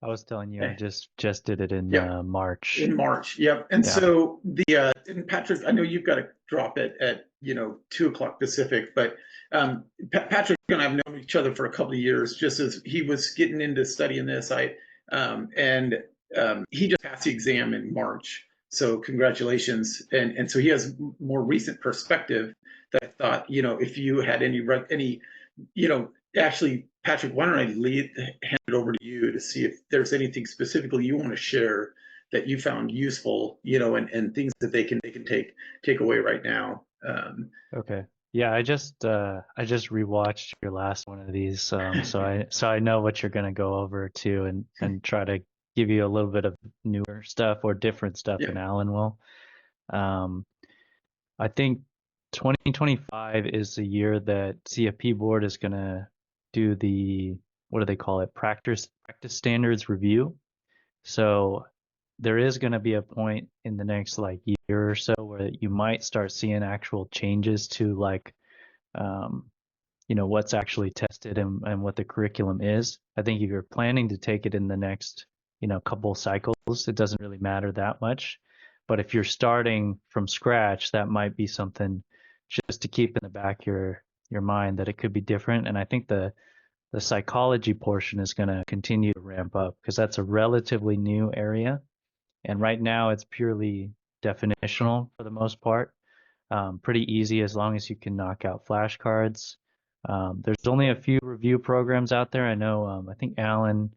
I was telling you, I Eh, just did it in Yep, March. in March. Yep. And Yeah. so and Patrick, I know you've got to drop it at 2 o'clock Pacific, but Patrick and I've known each other for a couple of years. Just as he was getting into studying this, and he just passed the exam in March. So congratulations. And so he has more recent perspective that I thought, if you had any, actually, Patrick, why don't I hand it over to you to see if there's anything specifically you want to share that you found useful, and things that they can take away right now. Okay. Yeah, I just rewatched your last one of these, so I know what you're gonna go over too, and try to give you a little bit of newer stuff or different stuff Yeah. than Alan will. Um, I think 2025 is the year that CFP board is gonna do the, what do they call it? Practice standards review. So there is going to be a point in the next like year or so where you might start seeing actual changes to like um, what's actually tested and what the curriculum is. I think if you're planning to take it in the next couple cycles, it doesn't really matter that much. But if you're starting from scratch, that might be something just to keep in the back of your mind that it could be different. And I think the psychology portion is going to continue to ramp up because that's a relatively new area. And right now it's purely definitional for the most part. Pretty easy as long as you can knock out flashcards. There's only a few review programs out there. I know, I think Alan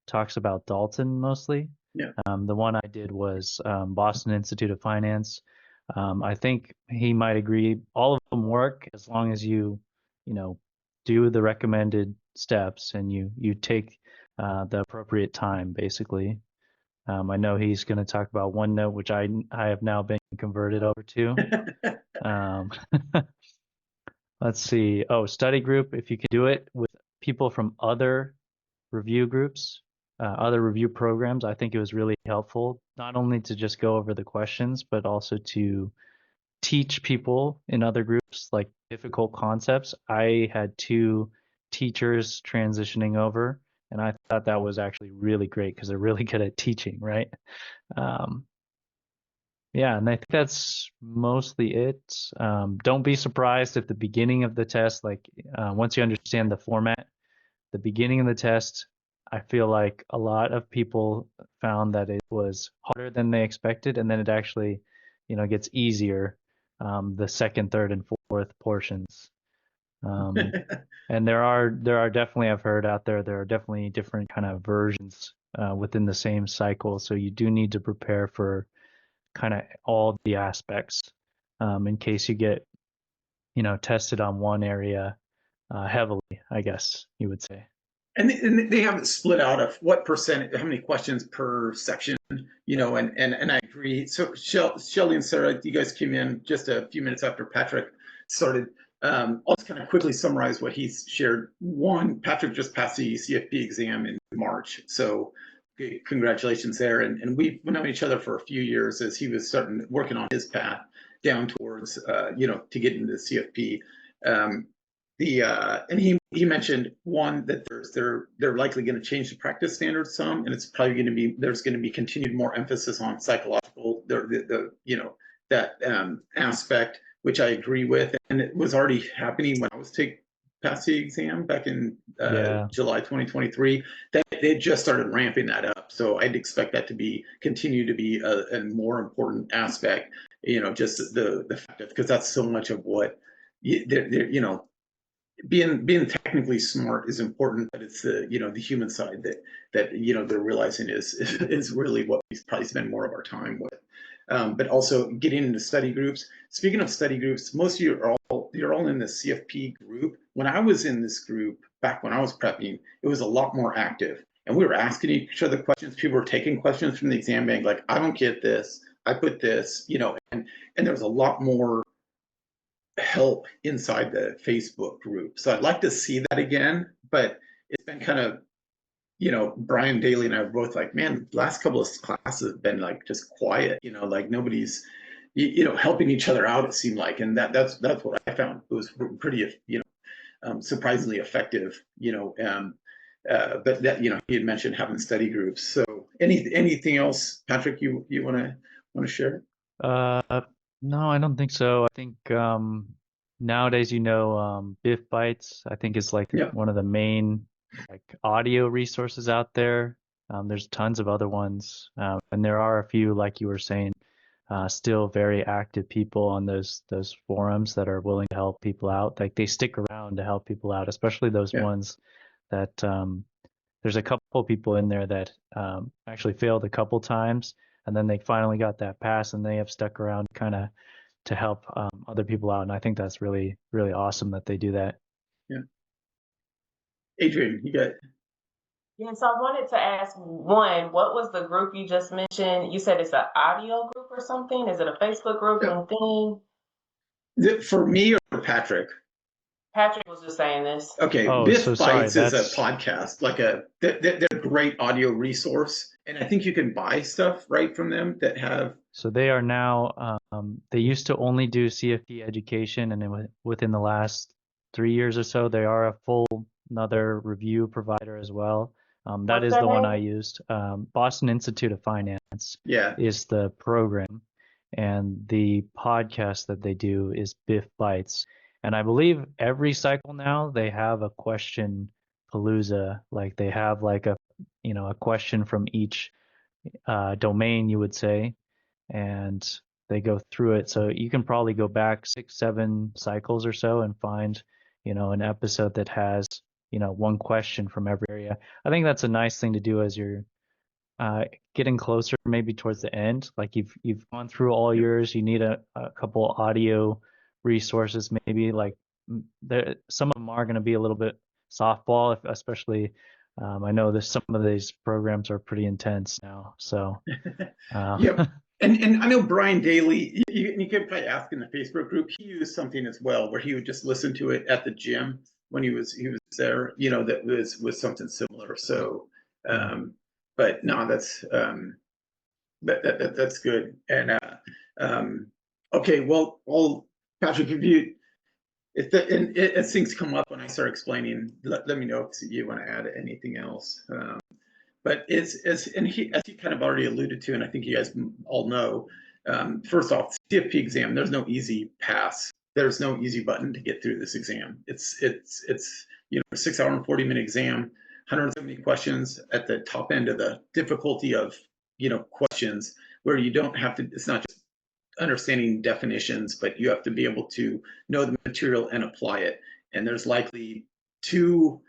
talks about Dalton mostly. Yeah. The one I did was Boston Institute of Finance. I think he might agree. All of them work as long as you know, do the recommended steps and you take the appropriate time, basically. I know he's going to talk about OneNote, which I have now been converted over to. Um, let's see. Oh, study group. If you can do it with people from other review groups, other review programs, I think it was really helpful, not only to just go over the questions, but also to teach people in other groups like difficult concepts. I had two teachers transitioning over, and I thought that was actually really great because they're really good at teaching, right? Um, yeah, and I think that's mostly it. Don't be surprised if the beginning of the test, like once you understand the format, the beginning of the test, I feel like a lot of people found that it was harder than they expected, and then it actually, gets easier, the second, third, and fourth portions. Um, and there are definitely, I've heard out there are definitely different kind of versions within the same cycle, so you do need to prepare for kind of all the aspects in case you get, tested on one area heavily, I guess you would say. And they have it split out of what percent, how many questions per section, and I agree. So Shelly and Sarah, you guys came in just a few minutes after Patrick started. I'll just kind of quickly summarize what he's shared. One, Patrick just passed the CFP exam in March, so okay, congratulations there. And we've known each other for a few years as he was starting working on his path down towards, to get into the CFP. Um, and he mentioned one that they're likely going to change the practice standards some, and it's probably going to be there's going to be continued more emphasis on psychological that aspect, which I agree with, and it was already happening when I was taking past the exam back in Yeah. July 2023. That they just started ramping that up, so I'd expect that to be continue to be a more important aspect. Just the fact that because that's so much of what being technically smart is important, but it's the human side that they're realizing is really what we probably spend more of our time with. But also getting into study groups. Speaking of study groups, most of you you're all in the CFP group. When I was in this group back when I was prepping, it was a lot more active, and we were asking each other questions. People were taking questions from the exam bank, like I don't get this, I put this, and there was a lot more help inside the Facebook group. So I'd like to see that again, but it's been kind of, Brian Daly and I were both like, man, the last couple of classes have been like just quiet, like nobody's, helping each other out, it seemed like. And that's what I found. It was pretty, surprisingly effective, but that, he had mentioned having study groups. So anything else, Patrick, you want to share? Uh, no, I don't think so. I think nowadays, Biff Bytes, I think is like Yeah. one of the main like audio resources out there. There's tons of other ones, and there are a few, like you were saying, still very active people on those forums that are willing to help people out. Like they stick around to help people out, especially those Yeah. ones that there's a couple people in there that actually failed a couple times, and then they finally got that pass, and they have stuck around kind of to help other people out. And I think that's really, really awesome that they do that. Yeah. Adrian, you got. Yeah, so I wanted to ask one, what was the group you just mentioned? You said it's an audio group or something? Is it a Facebook group, Yeah. LinkedIn? For me or Patrick? Patrick was just saying this. Okay, Oh, so Biff sorry. Bytes is a That's podcast, they're a great audio resource, and I think you can buy stuff right from them that have. So they are now, they used to only do CFP education, and then within the last 3 years or so, they are a full another review provider as well. That What's is their the one I name? used. Boston Institute of Finance Yeah. is the program, and the podcast that they do is Biff Bites. And I believe every cycle now they have a question palooza, like they have like a question from each domain, you would say, and they go through it. So you can probably go back 6, 7 cycles or so and find, an episode that has, one question from every area. I think that's a nice thing to do as you're uh, getting closer, maybe towards the end. Like you've gone through all Yep. yours. You need a couple audio resources, maybe like some of them are going to be a little bit softball, especially. I know that some of these programs are pretty intense now. So Yep. And I know Brian Daly, you could probably ask in the Facebook group, he used something as well where he would just listen to it at the gym when he was there, that was something similar. So yeah. but no, that's good. And okay, well, Patrick, as things come up when I start explaining, let me know if you want to add anything else. But as he kind of already alluded to, and I think you guys all know, first off, CFP exam, there's no easy pass. There's no easy button to get through this exam. It's a 6 hour and 40-minute exam, 170 questions at the top end of the difficulty of questions, where you don't have to. It's not just understanding definitions, but you have to be able to know the material and apply it. And there's likely two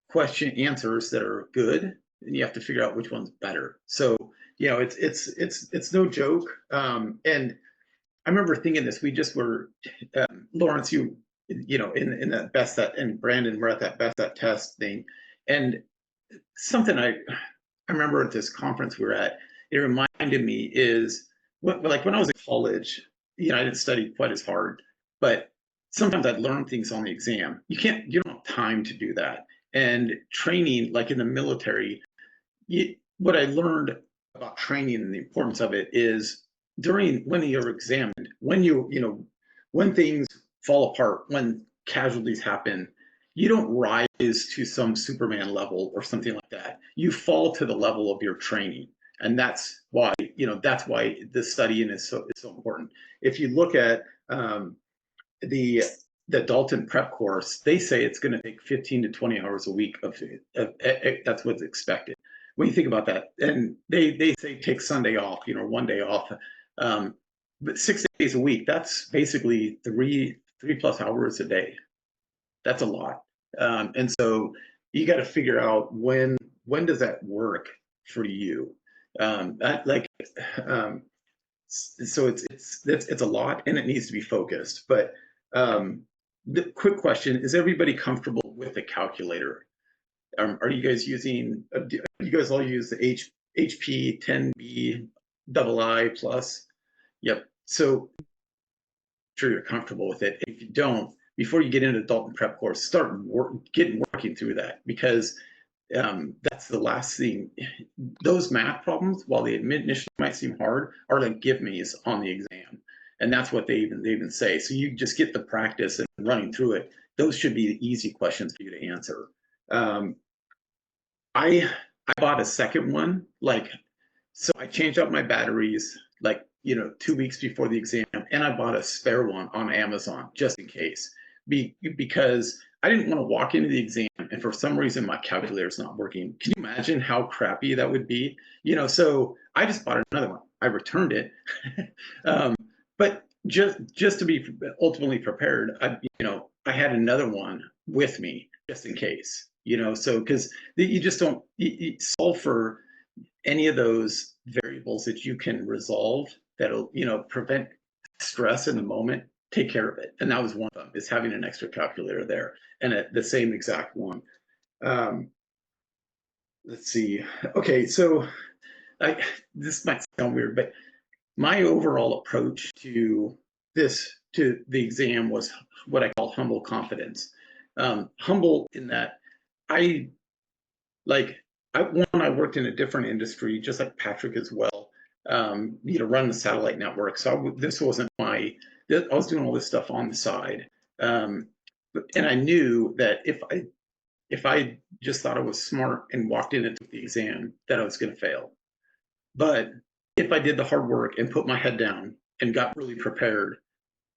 question answers that are good, and you have to figure out which one's better. So it's no joke. And I remember thinking this. We just were Lawrence, in that best that, and Brandon were at that best that test thing, and something I remember at this conference we were at. It reminded me is like when I was in college. I didn't study quite as hard, but sometimes I'd learn things on the exam. You don't have time to do that. And training, like in the military, what I learned about training and the importance of it is during when you're examined, when things fall apart, when casualties happen, you don't rise to some Superman level or something like that. You fall to the level of your training. And that's why this studying is so important. If you look at the Dalton prep course, they say it's going to take 15 to 20 hours a week that's what's expected. When you think about that, and they say take Sunday off, one day off, but 6 days a week, that's basically three plus hours a day. That's a lot. And so you got to figure out when does that work for you. Like so it's a lot, and it needs to be focused. But the quick question is: everybody comfortable with a calculator? Are you guys using? Do you guys all use the HP 10B II plus? Yep. So sure you're comfortable with it. If you don't, before you get into the Dalton prep course, start working through that, because that's the last thing. Those math problems, while they initially might seem hard, are like give me's on the exam, and that's what they even say. So you just get the practice and running through it. Those should be the easy questions for you to answer. Um, I bought a second one, like, so I changed out my batteries like, 2 weeks before the exam, and I bought a spare one on Amazon just in case. Because I didn't want to walk into the exam and for some reason my calculator is not working. Can you imagine how crappy that would be? So I just bought another one. I returned it. But just to be ultimately prepared, I had another one with me just in case. So because you just don't you solve for any of those variables that you can resolve that'll prevent stress in the moment. Take care of it, and that was one of them, is having an extra calculator there, and the same exact one. um, let's see. Okay, so this might sound weird, but my overall approach to the exam was what I call humble confidence. Humble in that I like I worked in a different industry, just like Patrick as well. Run the satellite network. So this wasn't I was doing all this stuff on the side, and I knew that if I just thought I was smart and walked in and took the exam, that I was going to fail. But if I did the hard work and put my head down and got really prepared,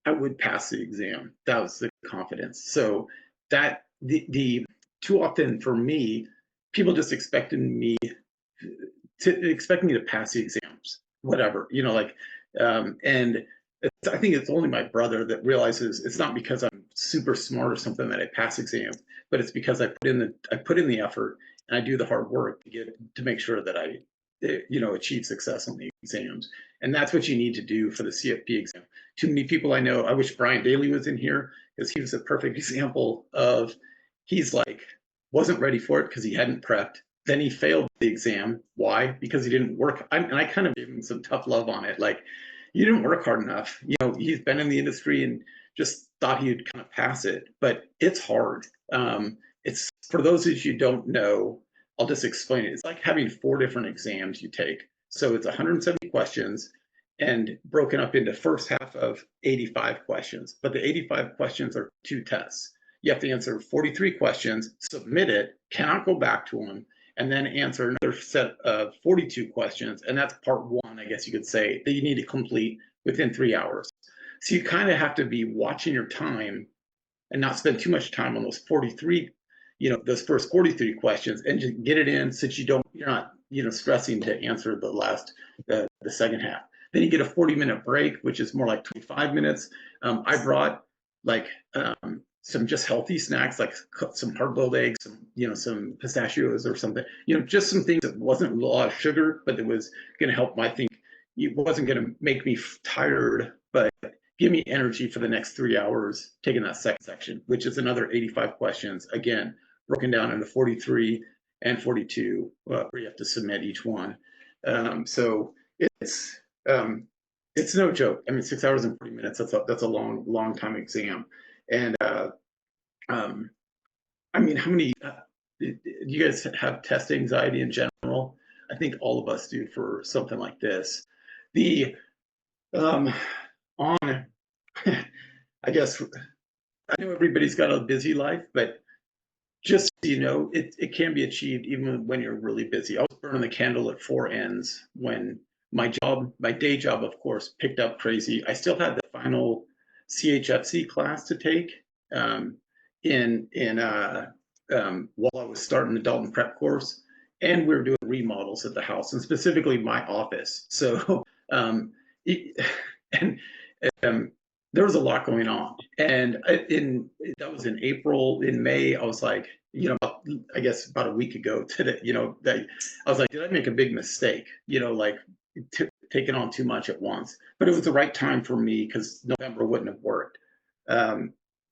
I would pass the exam. That was the confidence. So that the too often for me, people just expecting me to pass the exams, whatever, and I think it's only my brother that realizes it's not because I'm super smart or something that I pass exams, but it's because I put in the effort and I do the hard work to make sure that I achieve success on the exams. And that's what you need to do for the CFP exam. Too many people I know, I wish Brian Daly was in here, because he was a perfect example of, he's like, wasn't ready for it because he hadn't prepped. Then he failed the exam. Why? Because he didn't work. And I kind of gave him some tough love on it. Like, you didn't work hard enough. He's been in the industry and just thought he'd kind of pass it, but it's hard. It's, for those of you who don't know, I'll just explain it. It's like having 4 different exams you take. So it's 170 questions and broken up into first half of 85 questions. But the 85 questions are 2 tests. You have to answer 43 questions, submit it, cannot go back to them, and then answer another set of 42 questions. And that's part 1, I guess you could say, that you need to complete within 3 hours. So you kind of have to be watching your time and not spend too much time on those 43, those first 43 questions, and just get it in so that you're not, stressing to answer the second half. Then you get a 40-minute break, which is more like 25 minutes. I brought like some just healthy snacks, like some hard-boiled eggs, some pistachios or something, just some things that wasn't a lot of sugar, but it was going to help. I think it wasn't going to make me tired, but give me energy for the next 3 hours taking that second section, which is another 85 questions, again, broken down into 43 and 42, where you have to submit each one. So it's no joke. I mean, 6 hours and 40 minutes, that's a long time exam. And I mean, how many, do you guys have test anxiety in general? I think all of us do for something like this. The on I guess I know everybody's got a busy life, but just so you know, it can be achieved even when you're really busy. I was burning the candle at 4 ends when my day job, of course, picked up crazy. I still had the final CHFC class to take while I was starting the Dalton prep course, and we were doing remodels at the house, and specifically my office. So and there was a lot going on, and that was in April. In May, I was like, I guess about a week ago today, I was like, did I make a big mistake? Like taking on too much at once. But it was the right time for me because November wouldn't have worked.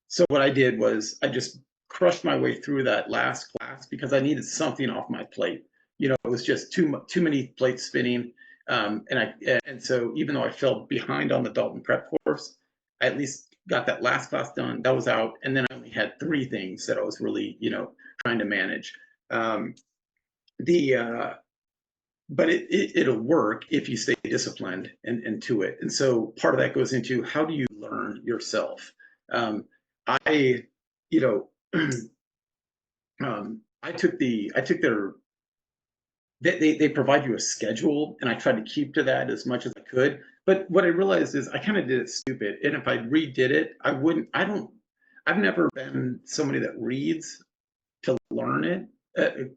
So what I did was I just crushed my way through that last class because I needed something off my plate. It was just too many plates spinning. And so even though I fell behind on the Dalton prep course, I at least got that last class done. That was out, and then I only had 3 things that I was really, trying to manage. But it'll work if you stay disciplined and to it. And so part of that goes into, how do you learn yourself? I, I took their they provide you a schedule, and I tried to keep to that as much as I could. But what I realized is I kind of did it stupid. And if I redid it, I've never been somebody that reads to learn it,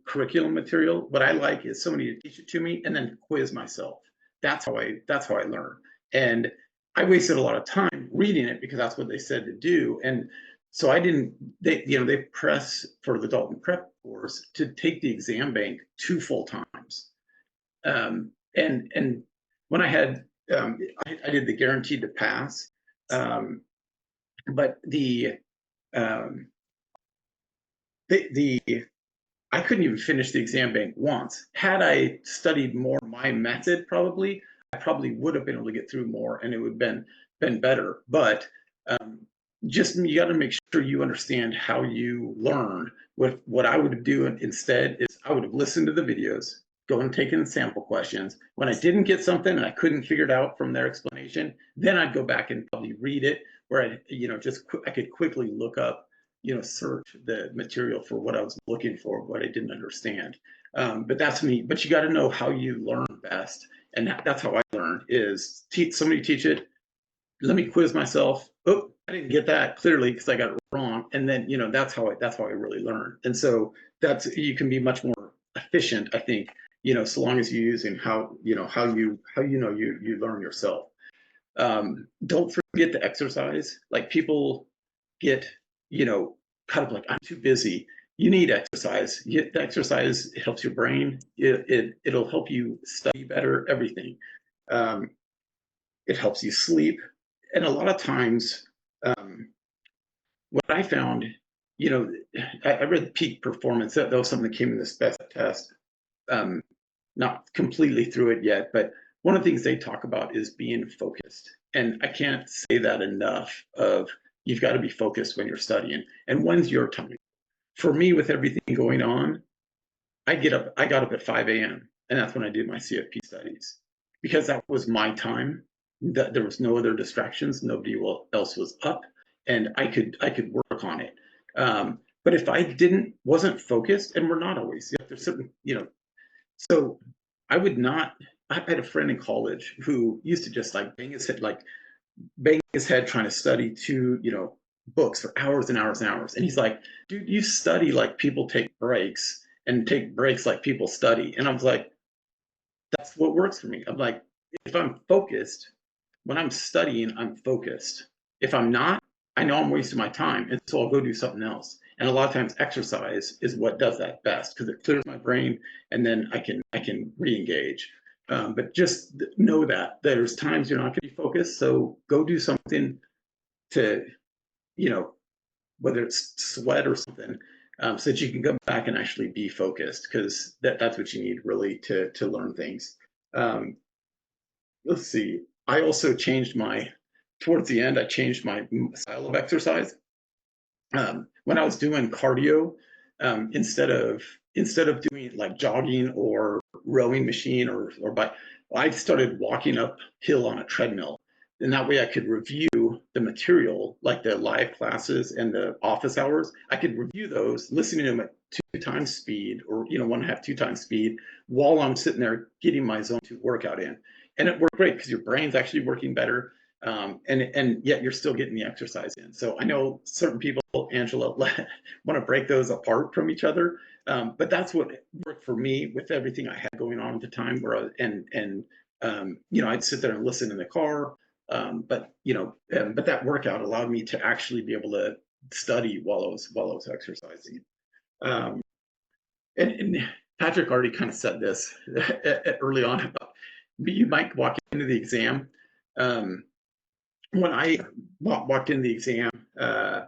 curriculum material. What I like is somebody to teach it to me and then quiz myself. That's how I learn. And I wasted a lot of time reading it because that's what they said to do. And so I didn't, they press for the Dalton Prep course to take the exam bank 2 full times. And when I had, I did the guaranteed to pass, but um, the I couldn't even finish the exam bank once. Had I studied more my method, I probably would have been able to get through more, and it would have been better. But um, just you got to make sure you understand how you learn. What I would do instead is I would have listened to the videos, go and taken sample questions. When I didn't get something and I couldn't figure it out from their explanation, then I'd go back and probably read it, where I could quickly look up, search the material for what I was looking for, what I didn't understand. But that's me. But you got to know how you learn best, and that's how I learned: is somebody teach it. Let me quiz myself. Oh, I didn't get that clearly because I got it wrong, and then that's how I really learn. And so you can be much more efficient, I think. So long as you're using how you learn yourself. Don't forget to exercise. Like people get, kind of like, I'm too busy. You need exercise. The exercise helps your brain. It'll help you study better, everything. Um, it helps you sleep. And a lot of times, what I found, you know, I read Peak Performance. That was something that came in this best test. Um, Not completely through it yet, but one of the things they talk about is being focused. And I can't say that enough of you've got to be focused when you're studying. And when's your time? For me, with everything going on, I got up at 5 a.m. and that's when I did my CFP studies because that was my time. There was no other distractions. Nobody else was up, and I could work on it. But if I wasn't focused, and we're not always, there's certain, so I would not. I had a friend in college who used to just like bang his head trying to study books for hours and hours and hours. And he's like, dude, you study like people take breaks and take breaks like people study. And I was like, that's what works for me. I'm like, if I'm focused, when I'm studying, I'm focused. If I'm not, I know I'm wasting my time. And so I'll go do something else. And a lot of times exercise is what does that best because it clears my brain and then I can re-engage. But just know that there's times you're not going to be focused. So go do something to, whether it's sweat or something, so that you can come back and actually be focused because that's what you need really to learn things. Let's see. I also towards the end, I changed my style of exercise. When I was doing cardio, instead of doing like jogging or rowing machine or bike, I started walking uphill on a treadmill. And that way I could review the material, like the live classes and the office hours. I could review those, listening to them at 2 times speed or 1.5, 2 times speed while I'm sitting there getting my zone 2 workout in. And it worked great because your brain's actually working better. And yet you're still getting the exercise in. So I know certain people, Angela, want to break those apart from each other. But that's what worked for me with everything I had going on at the time I'd sit there and listen in the car. But that workout allowed me to actually be able to study while I was exercising. And Patrick already kind of said this early on about you might walk into the exam. When I walked in the exam, I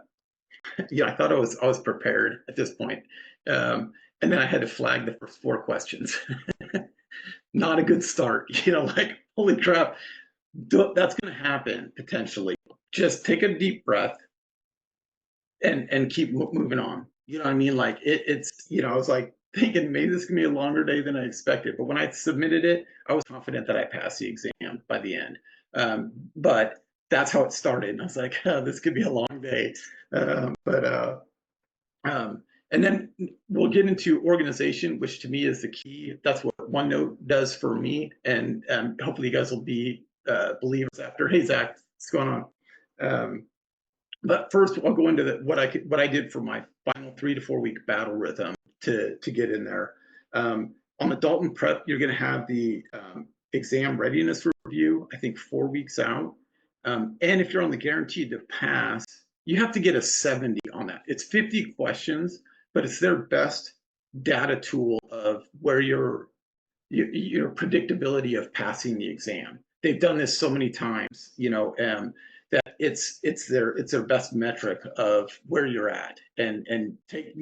thought I was prepared at this point. And then I had to flag the first 4 questions. Not a good start. Like, holy crap, that's going to happen potentially. Just take a deep breath and keep moving on. You know what I mean? Like I was like thinking maybe this is going to be a longer day than I expected. But when I submitted it, I was confident that I passed the exam by the end. But that's how it started. And I was like, oh, this could be a long day. And then we'll get into organization, which to me is the key. That's what OneNote does for me. And hopefully you guys will be believers after. Hey, Zach, what's going on? But first, I'll go into what I did for my final 3 to 4 week battle rhythm to get in there. On the Dalton prep, you're going to have the exam readiness review, I think 4 weeks out. And if you're on the guaranteed to pass, you have to get a 70 on that. It's 50 questions, but it's their best data tool of where your predictability of passing the exam. They've done this so many times, that it's their best metric of where you're at, and take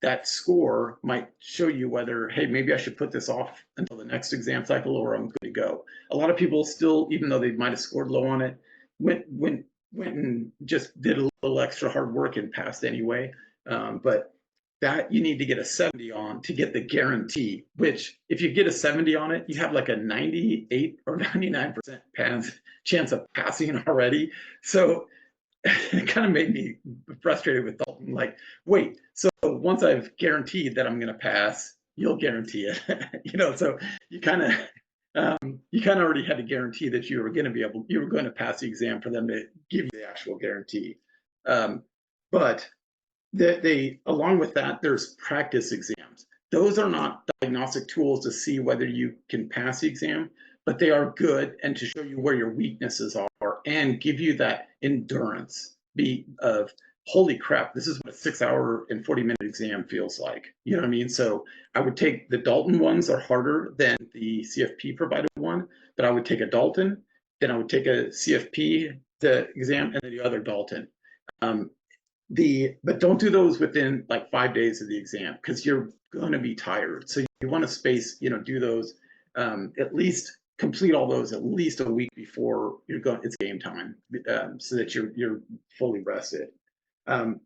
that score might show you whether, hey, maybe I should put this off until the next exam cycle, or I'm good to go. A lot of people still, even though they might have scored low on it, went and just did a little extra hard work and passed anyway. But that you need to get a 70 on to get the guarantee, which if you get a 70 on it, you have like a 98 or 99% chance of passing already. So it kind of made me frustrated with Dalton. Like, wait, so once I've guaranteed that I'm going to pass, you'll guarantee it. So you kind of already had to guarantee that you were going to pass the exam for them to give you the actual guarantee. But they along with that, there's practice exams. Those are not diagnostic tools to see whether you can pass the exam, but they are good and to show you where your weaknesses are and give you that endurance of, holy crap, this is what a 6 hour and 40-minute exam feels like. You know what I mean? So I would take the Dalton ones are harder than the CFP provided one, but I would take a Dalton, then I would take a CFP, the exam, and then the other Dalton. But don't do those within like 5 days of the exam, because you're going to be tired. So you want to space, do those, at least complete all those at least a week before it's game time, so that you're fully rested. On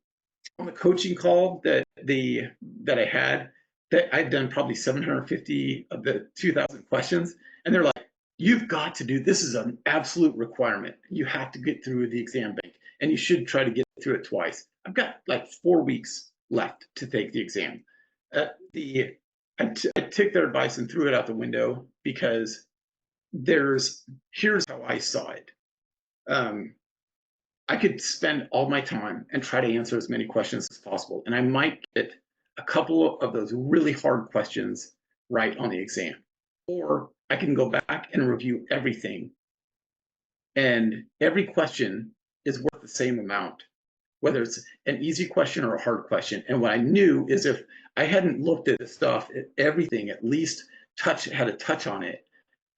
the coaching call that I had, that I'd done probably 750 of the 2,000 questions, and they're like, you've got to do this, is an absolute requirement. You have to get through the exam bank, and you should try to get through it twice. I've got like 4 weeks left to take the exam. I took their advice and threw it out the window, because here's how I saw it. I could spend all my time and try to answer as many questions as possible, and I might get a couple of those really hard questions right on the exam. Or I can go back and review everything, and every question is worth the same amount, whether it's an easy question or a hard question. And what I knew is, if I hadn't looked at this stuff, everything at least had a touch on it,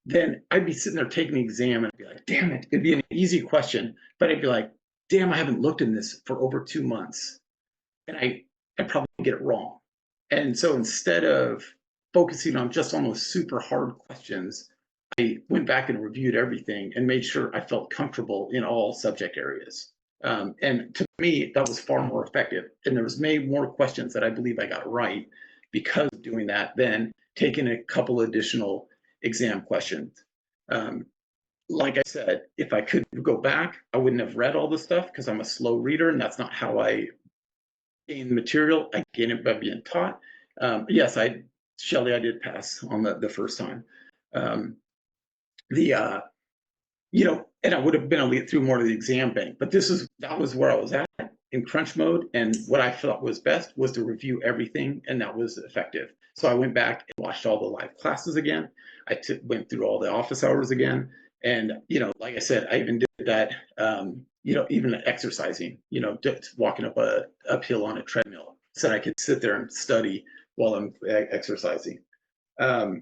then I'd be sitting there taking the exam and I'd be like, damn it, it'd be an easy question, but I'd be like, damn, I haven't looked in this for over 2 months, and I'd probably get it wrong. And so instead of focusing on just on those super hard questions, I went back and reviewed everything and made sure I felt comfortable in all subject areas. And to me, that was far more effective. And there was many more questions that I believe I got right because of doing that than taking a couple additional exam questions. Like I said, if I could go back, I wouldn't have read all the stuff, because I'm a slow reader, and that's not how I gain the material. I gain it by being taught. Yes, Shelley, I did pass on the first time. And I would have been able to get through more of the exam bank, but that was where I was at in crunch mode. And what I thought was best was to review everything, and that was effective. So I went back and watched all the live classes again. I went through all the office hours again. And, like I said, I even did that, even exercising, just walking uphill on a treadmill, so I could sit there and study while I'm exercising. I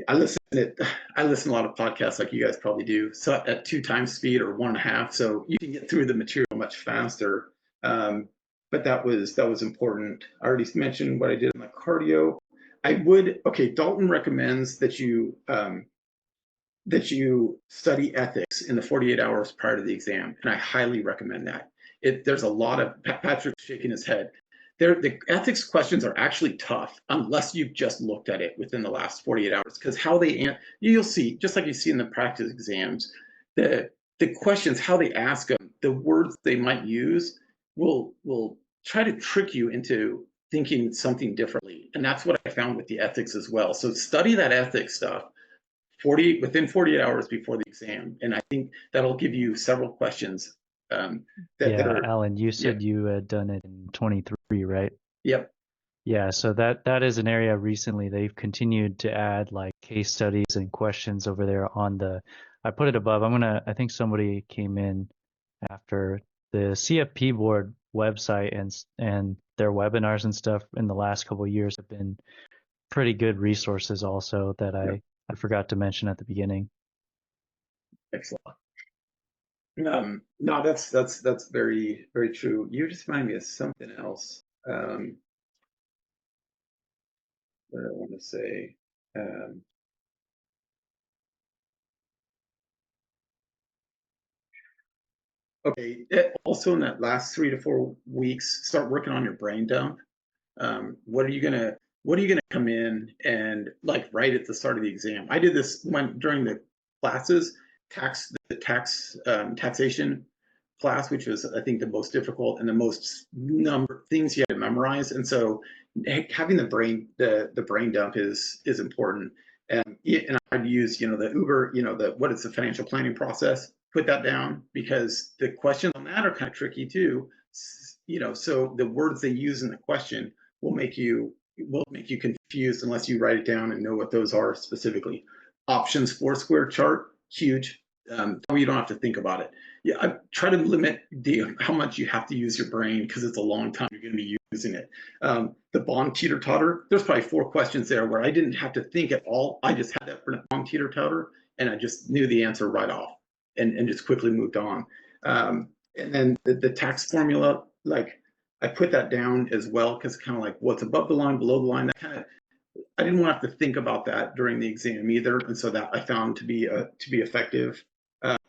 listen to a lot of podcasts, like you guys probably do, so at 2 times speed or 1.5, so you can get through the material much faster. But that was important. I already mentioned what I did in my cardio. Dalton recommends that you study ethics in the 48 hours prior to the exam, and I highly recommend that. There's a lot of Patrick's shaking his head. The ethics questions are actually tough unless you've just looked at it within the last 48 hours, because you'll see, just like you see in the practice exams, the questions, how they ask them, the words they might use, will try to trick you into thinking something differently. And that's what I found with the ethics as well. So study that ethics stuff within 48 hours before the exam. And I think that'll give you several questions that Yeah, are, Alan, you yeah, said you had done it in 23, right? yep, Yeah, so that is an area recently they've continued to add like case studies and questions over there on the I put it above. I think somebody came in after the CFP board website and their webinars and stuff in the last couple of years have been pretty good resources also that yep, I forgot to mention at the beginning. excellent. No, that's very, very true. You just remind me of something else. What I want to say. Um, okay, also in that last 3 to 4 weeks, start working on your brain dump. What are you gonna come in and like right at the start of the exam? I did this when during the classes, taxation class, which was I think the most difficult and the most number things you had to memorize. And so having the brain dump is important. And I'd use the Uber, the what is the financial planning process? Put that down because the questions on that are kind of tricky too. So the words they use in the question will make you confused unless you write it down and know what those are specifically. Options four-square chart, huge. You don't have to think about it. Yeah, I try to limit how much you have to use your brain because it's a long time you're going to be using it. The bond teeter totter, there's probably 4 questions there where I didn't have to think at all. I just had that bond teeter totter and I just knew the answer right off and just quickly moved on. And then the tax formula, like I put that down as well because kind of like what's above the line, below the line. That kind of I didn't want to have to think about that during the exam either, and so that I found to be effective.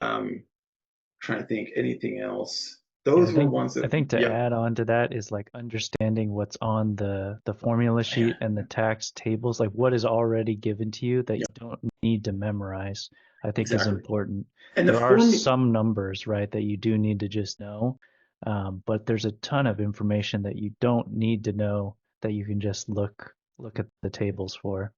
Um, Trying to think anything else. Yeah, Those were ones I that, think to yeah, add on to that is like understanding what's on the formula yeah, sheet and the tax tables, like what is already given to you that yeah, you don't need to memorize, I think is exactly. important. And the There are form, some numbers, right, that you do need to just know, but there's a ton of information that you don't need to know that you can just look at the tables for.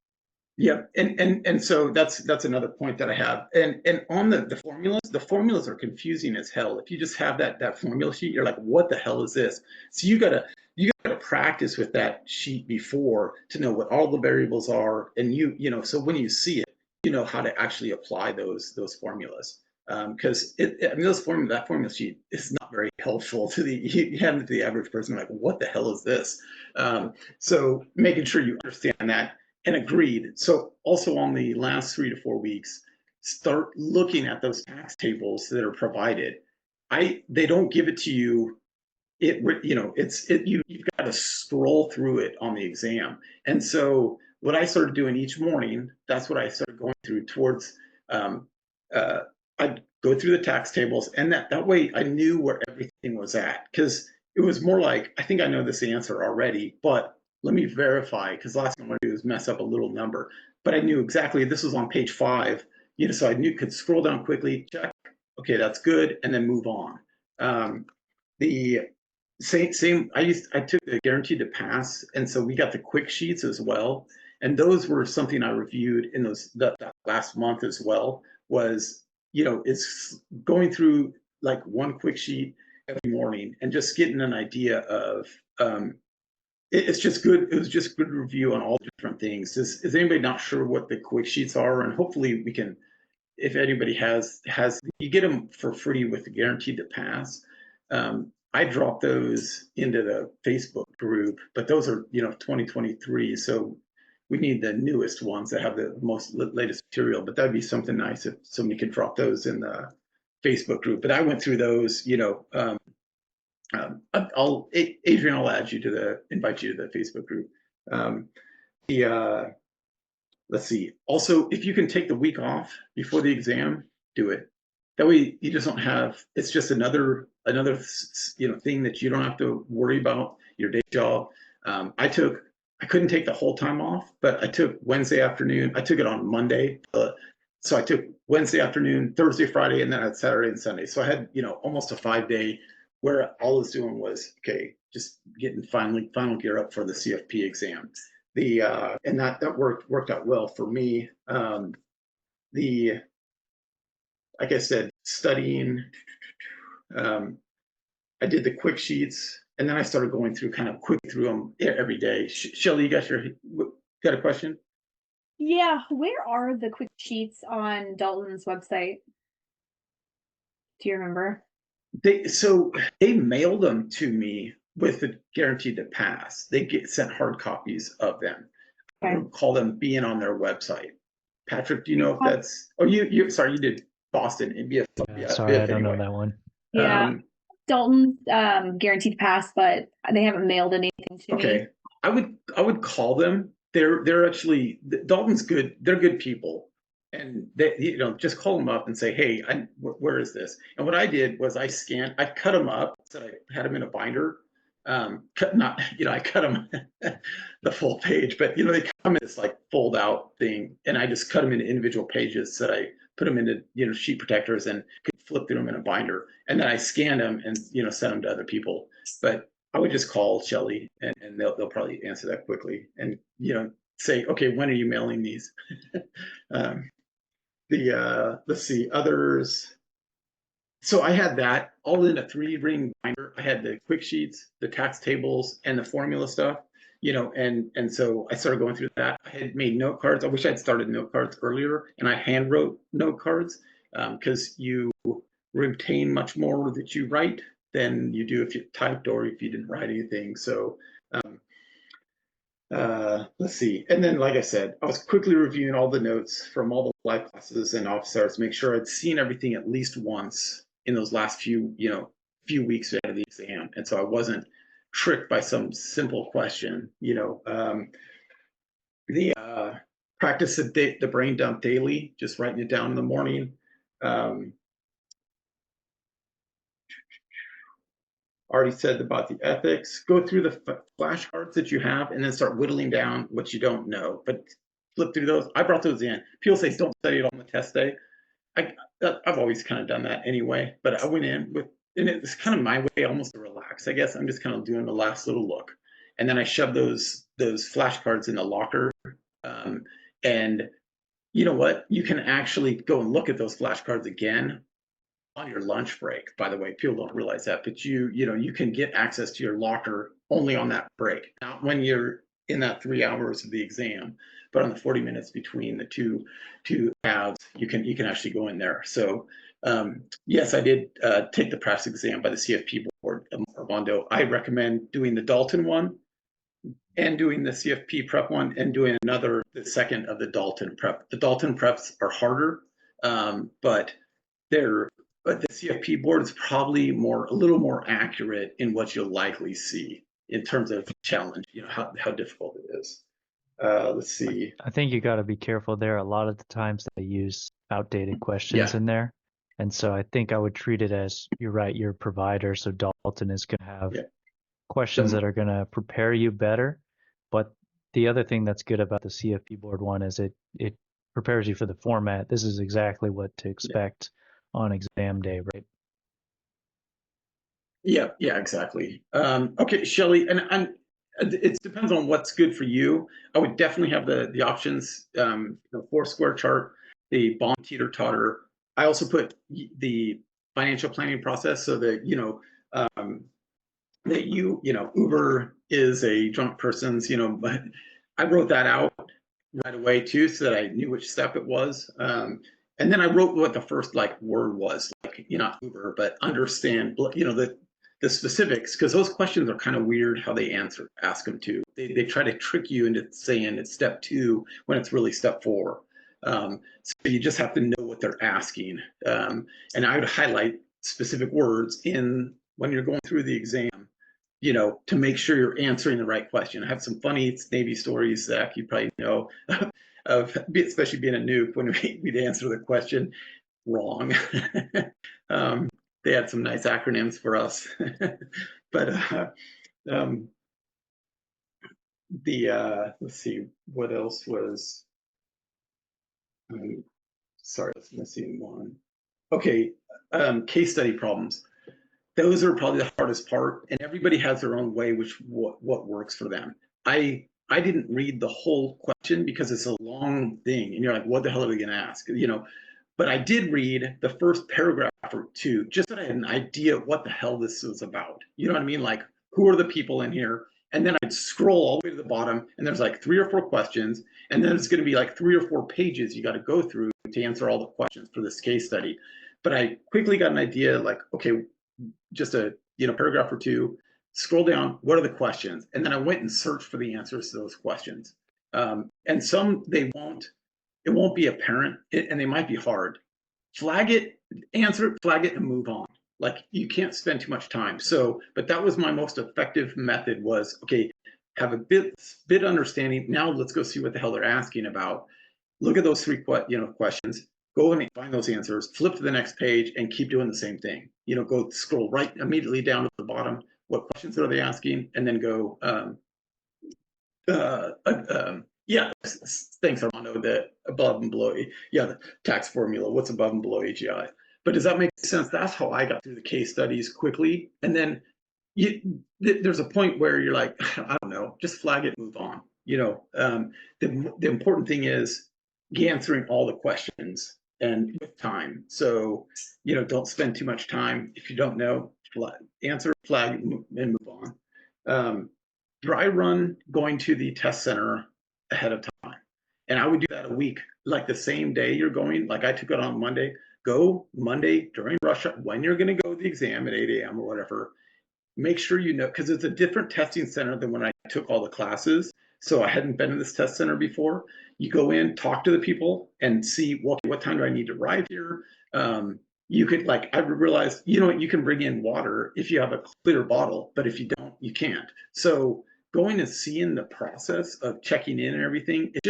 yeah, and so that's another point that I have. And on the formulas are confusing as hell. If you just have that formula sheet, you're like, what the hell is this? So you gotta practice with that sheet before to know what all the variables are, and so when you see it, you know how to actually apply those formulas. Because I mean, that formula sheet is not very helpful to you hand it to the average person, like, what the hell is this? So making sure you understand that and agreed. So also on the last 3 to 4 weeks, start looking at those tax tables that are provided. They don't give it to you. You've got to scroll through it on the exam. And so what I started doing each morning, that's what I started going through towards. Um, uh, I'd go through the tax tables, and that way I knew where everything was at because it was more like I think I know this answer already, but let me verify because last thing I want to do is mess up a little number. But I knew exactly this was on page 5, so I knew could scroll down quickly, check, okay, that's good, and then move on. The same. I took the guaranteed to pass, and so we got the quick sheets as well. And those were something I reviewed in that last month as well. Was it's going through like one quick sheet every morning and just getting an idea of it's just good. It was just good review on all different things. Is anybody not sure what the quick sheets are? And hopefully we can, if anybody has you get them for free with the guaranteed to pass. I dropped those into the Facebook group, but those are 2023, so we need the newest ones that have the most latest material. But that'd be something nice if somebody could drop those in the Facebook group. But I went through those. Adrian, I'll invite you to the Facebook group. The Let's see. Also, if you can take the week off before the exam, do it. That way you just don't have, it's just another thing that you don't have to worry about your day job. I couldn't take the whole time off, but I took Wednesday afternoon. I took it on Monday. So I took Wednesday afternoon, Thursday, Friday, and then I had Saturday and Sunday. So I had, almost a 5-day where all I was doing was, okay, just getting final gear up for the CFP exam. And that worked out well for me. The Like I said, studying, I did the quick sheets, and then I started going through kind of quick through them every day. Shelly, you got a question? Yeah, where are the quick sheets on Dalton's website? Do you remember? They mailed them to me with the guaranteed to pass. They get sent hard copies of them. I Okay. would call them being on their website. Patrick, do you know if that's? Oh, sorry, you did Boston and Sorry, I don't anyway. know that one. Yeah, Dalton's guaranteed pass, but they haven't mailed anything to me. Okay, I would call them. They're actually Dalton's good. They're good people, and they just call them up and say, hey, where is this? And what I did was I cut them up, so I had them in a binder. I cut them the full page, but they come in this like fold out thing, and I just cut them into individual pages so that I put them into sheet protectors and could flip through them in a binder, and then I scanned them and sent them to other people. But I would just call Shelly, and they'll probably answer that quickly, and say, okay, when are you mailing these? Let's see, others. So I had that all in a 3-ring binder. I had the quick sheets, the tax tables, and the formula stuff. And so I started going through that. I had made note cards. I wish I'd started note cards earlier, and I hand wrote note cards because you retain much more that you write than you do if you typed or if you didn't write anything. So let's see. And then, like I said, I was quickly reviewing all the notes from all the life classes and office hours to make sure I'd seen everything at least once in those last few weeks out of the exam. And so I wasn't tricked by some simple question. The practice the brain dump daily, just writing it down in the morning. Already said about the ethics. Go through the flashcards that you have and then start whittling down what you don't know. But flip through those. I brought those in. People say don't study it on the test day. I've always kind of done that anyway. But I went in with, and it's kind of my way almost to relax. I guess I'm just kind of doing the last little look, and then I shove those flashcards in the locker. And you know what? You can actually go and look at those flashcards again on your lunch break. By the way, people don't realize that, but you can get access to your locker only on that break, not when you're in that 3 hours of the exam, but on the 40 minutes between the two halves, you can actually go in there. So yes, I did take the practice exam by the CFP board, Armando. I recommend doing the Dalton one and doing the CFP prep one and doing the second of the Dalton prep. The Dalton preps are harder, but the CFP board is probably a little more accurate in what you'll likely see in terms of challenge, how difficult it is. Let's see. I think you got to be careful there. A lot of the times they use outdated questions in there. And so I think I would treat it as, you're right, your provider. So Dalton is going to have questions that are going to prepare you better. But the other thing that's good about the CFP board one is it prepares you for the format. This is exactly what to expect on exam day, right? Yeah, exactly. Okay, Shelly, and it depends on what's good for you. I would definitely have the options, the 4-square chart, the bond teeter totter. I also put the financial planning process so that that Uber is a drunk person's, but I wrote that out right away too, so that I knew which step it was. And then I wrote what the first word was, not Uber, but understand, the specifics, because those questions are kind of weird how they ask them to. They try to trick you into saying it's step 2 when it's really step 4. So you just have to know what they're asking. And I would highlight specific words when you're going through the exam, to make sure you're answering the right question. I have some funny Navy stories, Zach, you probably know, of especially being a nuke when we'd answer the question wrong. They had some nice acronyms for us. But let's see, what else was, sorry, I was missing one. Okay, case study problems. those are probably the hardest part, and everybody has their own way, what works for them. I didn't read the whole question because it's a long thing, and you're like, what the hell are they going to ask? But I did read the first paragraph or two, just so I had an idea what the hell this was about. You know what I mean? Like, who are the people in here? And then I'd scroll all the way to the bottom, and there's like 3 or 4 questions, and then it's going to be like 3 or 4 pages you got to go through to answer all the questions for this case study. But I quickly got an idea, like, okay, just a paragraph or two, scroll down, what are the questions? And then I went and searched for the answers to those questions. And some it won't be apparent, and they might be hard. Flag it, answer it, flag it, and move on. Like, you can't spend too much time. So, but that was my most effective method, was, okay, have a bit understanding. Now let's go see what the hell they're asking about. Look at those 3 questions. Go and find those answers, flip to the next page, and keep doing the same thing. Go scroll right immediately down to the bottom. What questions are they asking? And then go, yeah, thanks, Armando, the above and below, yeah, the tax formula, what's above and below AGI. But does that make sense? That's how I got through the case studies quickly. And then there's a point where you're like, I don't know, just flag it, move on. The important thing is answering all the questions and with time. So, don't spend too much time. If you don't know, answer, flag, and move on. Dry run going to the test center ahead of time. And I would do that a week, like the same day you're going. Like, I took it on Monday. Go Monday during rush hour, when you're going to go to the exam at 8 a.m. or whatever. Make sure because it's a different testing center than when I took all the classes. So I hadn't been in this test center before. You go in, talk to the people, and see, well, what time do I need to arrive here? You could, like, I realized, you can bring in water if you have a clear bottle, but if you don't, you can't. So going and seeing the process of checking in and everything, it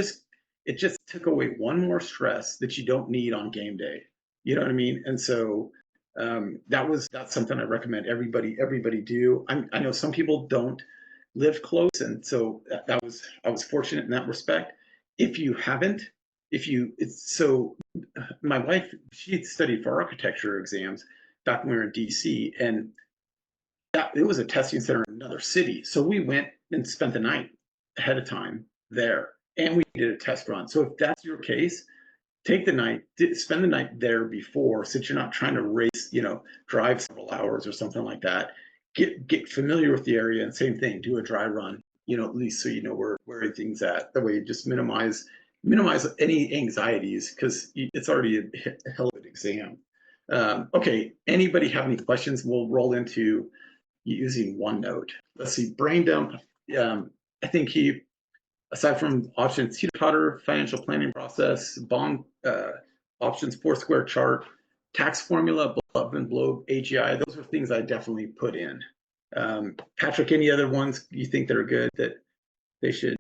just took away one more stress that you don't need on game day. You know what I mean? And so that's something I recommend everybody do. I know some people don't live close, and so I was fortunate in that respect. If you haven't, my wife, she studied for architecture exams back when we were in DC, and it was a testing center in another city. So we went and spent the night ahead of time there, and we did a test run. So if that's your case, take the night, spend the night there before, since you're not trying to race, drive several hours or something like that. Get familiar with the area, and same thing, do a dry run, at least so you know where everything's at. That way you just minimize any anxieties, because it's already a hell of an exam. Okay, anybody have any questions? We'll roll into using OneNote. Let's see, brain dump. I think aside from options, teeter-totter, financial planning process, bond options, 4-square chart, tax formula, above and below AGI, those are things I definitely put in. Patrick, any other ones you think that are good that they should?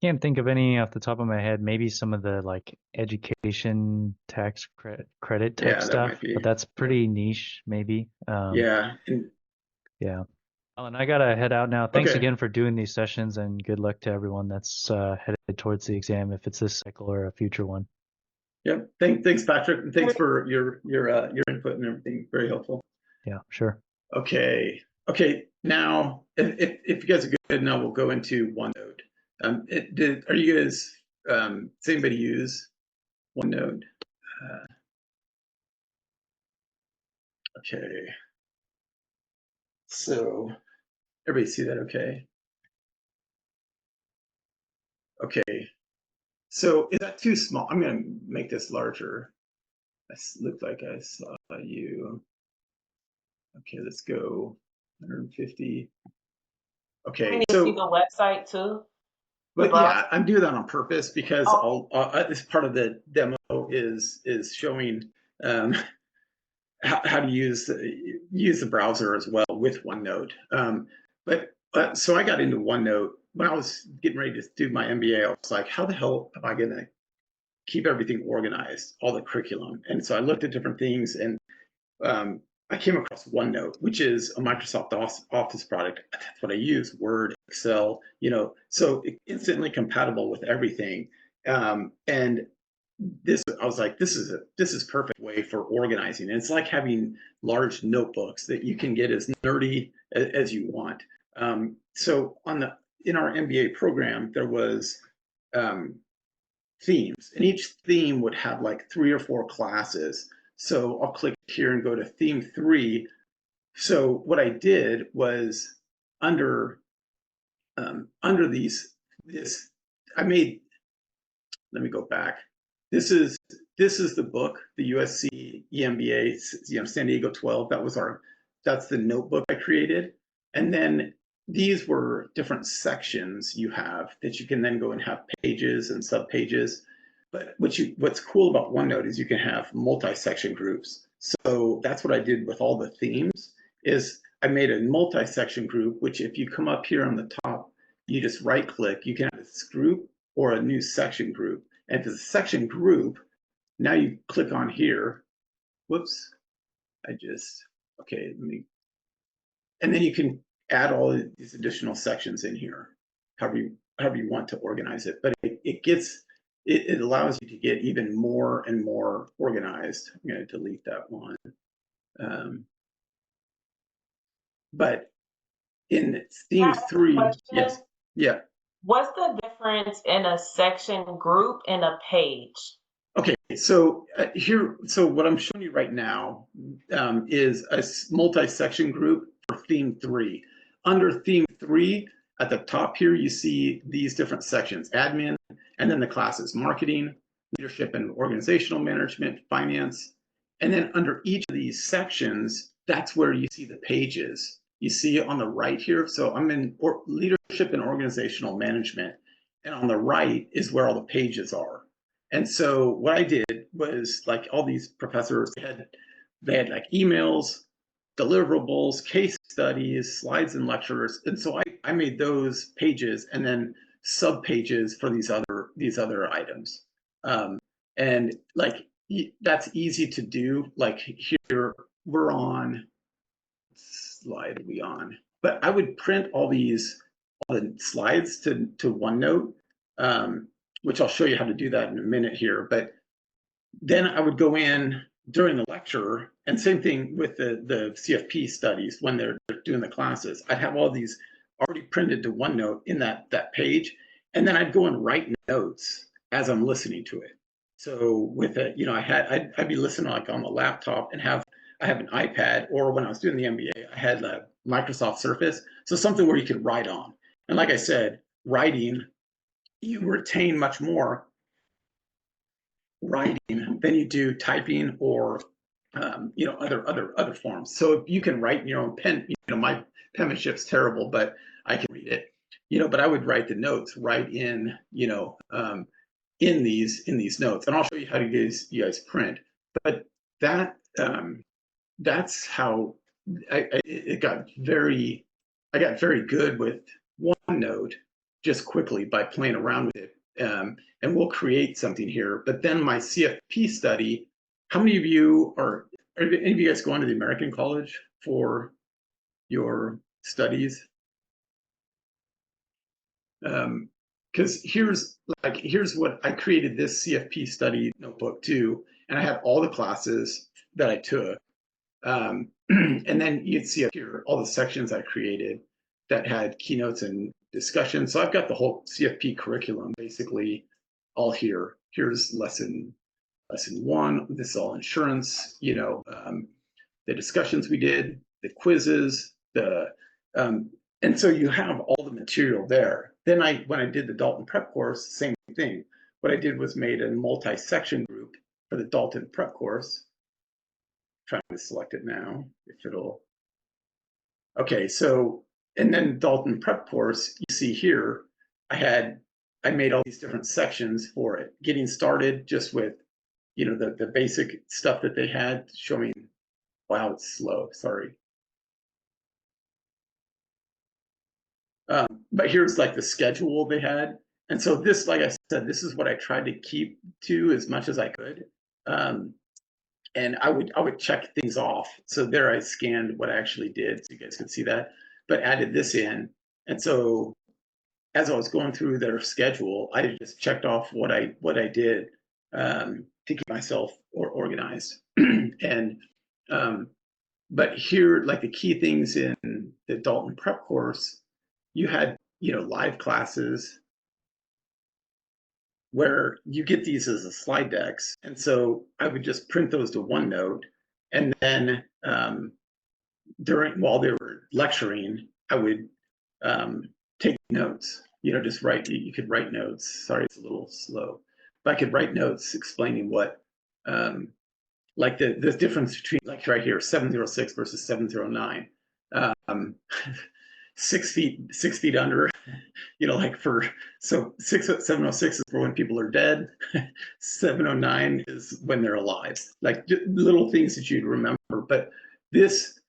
Can't think of any off the top of my head. Maybe some of the like education tax credit type stuff, but that's pretty niche, maybe. Yeah. Yeah. Alan, I gotta head out now. Thanks again for doing these sessions, and good luck to everyone that's headed towards the exam, if it's this cycle or a future one. Yep. Thanks, Patrick, and thanks for your input and everything. Very helpful. Yeah, sure. Okay. Now, if you guys are good, now we'll go into OneNote. Are you guys? Does anybody use OneNote? Okay. So everybody see that? Okay. Okay. So is that too small? I'm going to make this larger. It looked like I saw you. Okay, let's go 150. Okay, We need to see the website too. But yeah, I'm doing that on purpose because this part of the demo is showing how to use the browser as well with OneNote. So I got into OneNote when I was getting ready to do my MBA. I was like, how the hell am I going to keep everything organized, all the curriculum? And so I looked at different things, and I came across OneNote, which is a Microsoft Office product. That's what I use: Word, Excel, so instantly compatible with everything. And I was like, this is perfect way for organizing. And it's like having large notebooks that you can get as nerdy as you want. So in our MBA program, there was themes, and each theme would have like 3 or 4 classes. So I'll click here and go to theme 3. So what I did was under I made, let me go back. This is the book, the USC EMBA, San Diego 12. That's the notebook I created. And then these were different sections you have that you can then go and have pages and subpages. But what's cool about OneNote is you can have multi-section groups. So that's what I did with all the themes, is I made a multi-section group, which if you come up here on the top, you just right click, you can have this group or a new section group. And if it's a section group, now you click on here. Whoops, okay, and then you can add all of these additional sections in here, however you want to organize it. But it allows you to get even more and more organized. I'm going to delete that one. But in theme 3, yes, yeah. What's the difference in a section group and a page? Okay, so so what I'm showing you right now is a multi-section group for theme 3. Under theme 3, at the top here, you see these different sections: admin, and then the classes: marketing, leadership and organizational management, finance. And then under each of these sections, that's where you see the pages. You see on the right here. So I'm in leadership and organizational management, and on the right is where all the pages are. And so what I did was, like, all these professors, they had like emails, deliverables, case studies, slides and lectures. And so I made those pages and then sub pages for these other items. And like, that's easy to do. Like here, we're on, what slide are we on? But I would print all the slides to OneNote, which I'll show you how to do that in a minute here. But then I would go in during the lecture, and same thing with the CFP studies when they're doing the classes. I'd have all these already printed to OneNote in that page, and then I'd go and write notes as I'm listening to it. So with it, I'd be listening like on the laptop, and I have an iPad, or when I was doing the MBA, I had a Microsoft Surface, so something where you could write on. And like I said, writing, you retain much more writing than you do typing or other forms. So you can write in your own pen. My penmanship's terrible, but I can read it. But I would write the notes right in in these notes, and I'll show you how you guys print. But that's how I got very good with OneNote just quickly by playing around with it. And we'll create something here. But then my CFP study, how many of you are any of you guys going to the American College for your studies? Because here's what I created, this CFP study notebook too, and I had all the classes that I took. And then you'd see up here all the sections I created that had keynotes and discussions. So I've got the whole CFP curriculum basically all here. Here's lesson 1. This is all insurance. The discussions we did, the quizzes, and so you have all the material there. Then when I did the Dalton Prep course, same thing. What I did was made a multi-section group for the Dalton Prep course. Trying to select it now, if it'll. Okay, so, and then Dalton Prep course, you see here, I made all these different sections for it, getting started just with, the basic stuff that they had, showing, wow, it's slow, sorry. But here's like the schedule they had. And so this, like I said, this is what I tried to keep to as much as I could. And I would check things off. So there I scanned what I actually did, so you guys could see that, but added this in. And so as I was going through their schedule, I just checked off what I did. to keep myself organized. And but here, like the key things in the Dalton prep course, you had, live classes where you get these as a slide decks. And so I would just print those to OneNote. And then while they were lecturing, I would take notes, just write, you could write notes. Sorry, it's a little slow, but I could write notes explaining what, like the difference between, like right here, 706 versus 709. 6 feet under, like so 706 is for when people are dead. 709 is when they're alive. Like little things that you'd remember. But this,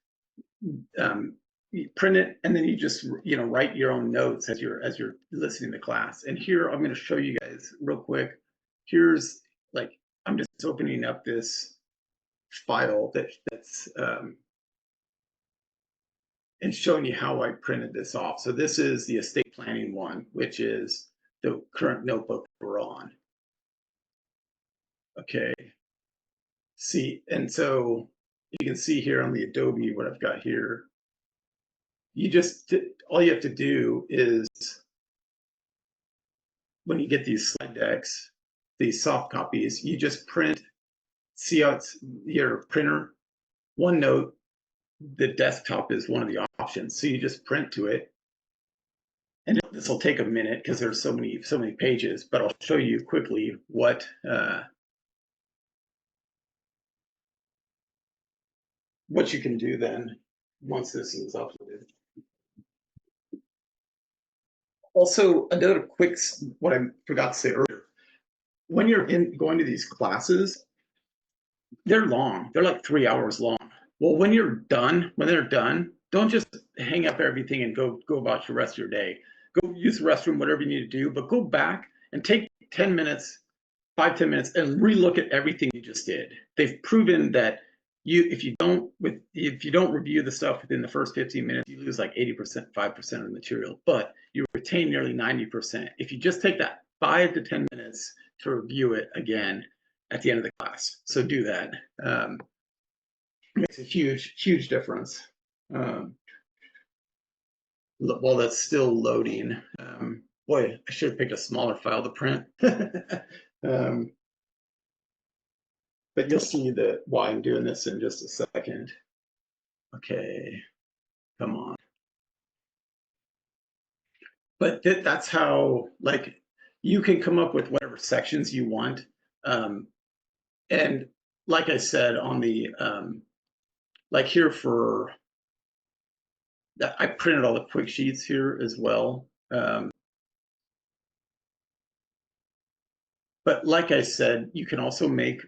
you print it and then you just, write your own notes as you're listening to class. And here I'm going to show you guys real quick. Here's I'm just opening up this file that's and showing you how I printed this off. So this is the estate planning one, which is the current notebook we're on. Okay. See, and so you can see here on the Adobe what I've got here. All you have to do is, when you get these slide decks, these soft copies, you just print, see how it's your printer, OneNote, the desktop is one of the options. So you just print to it. And this will take a minute because there's so many pages, but I'll show you quickly what you can do then once this is uploaded. Also, another quick, what I forgot to say earlier, when you're going to these classes, they're long. They're like 3 hours long. Well, when they're done, don't just hang up everything and go about your rest of your day. Go use the restroom, whatever you need to do, but go back and take 10 minutes, 5-10 minutes, and relook at everything you just did. They've proven that if you don't review the stuff within the first 15 minutes, you lose like 80%, 5% of the material, but you retain nearly 90%. If you just take that 5 to 10 minutes to review it again at the end of the class. So do that. Makes a huge difference. While that's still loading, boy, I should have picked a smaller file to print. But you'll see why I'm doing this in just a second. Okay, come on. But that's how, you can come up with whatever sections you want. And like I said, on the, here I printed all the quick sheets here as well. But like I said, you can also make,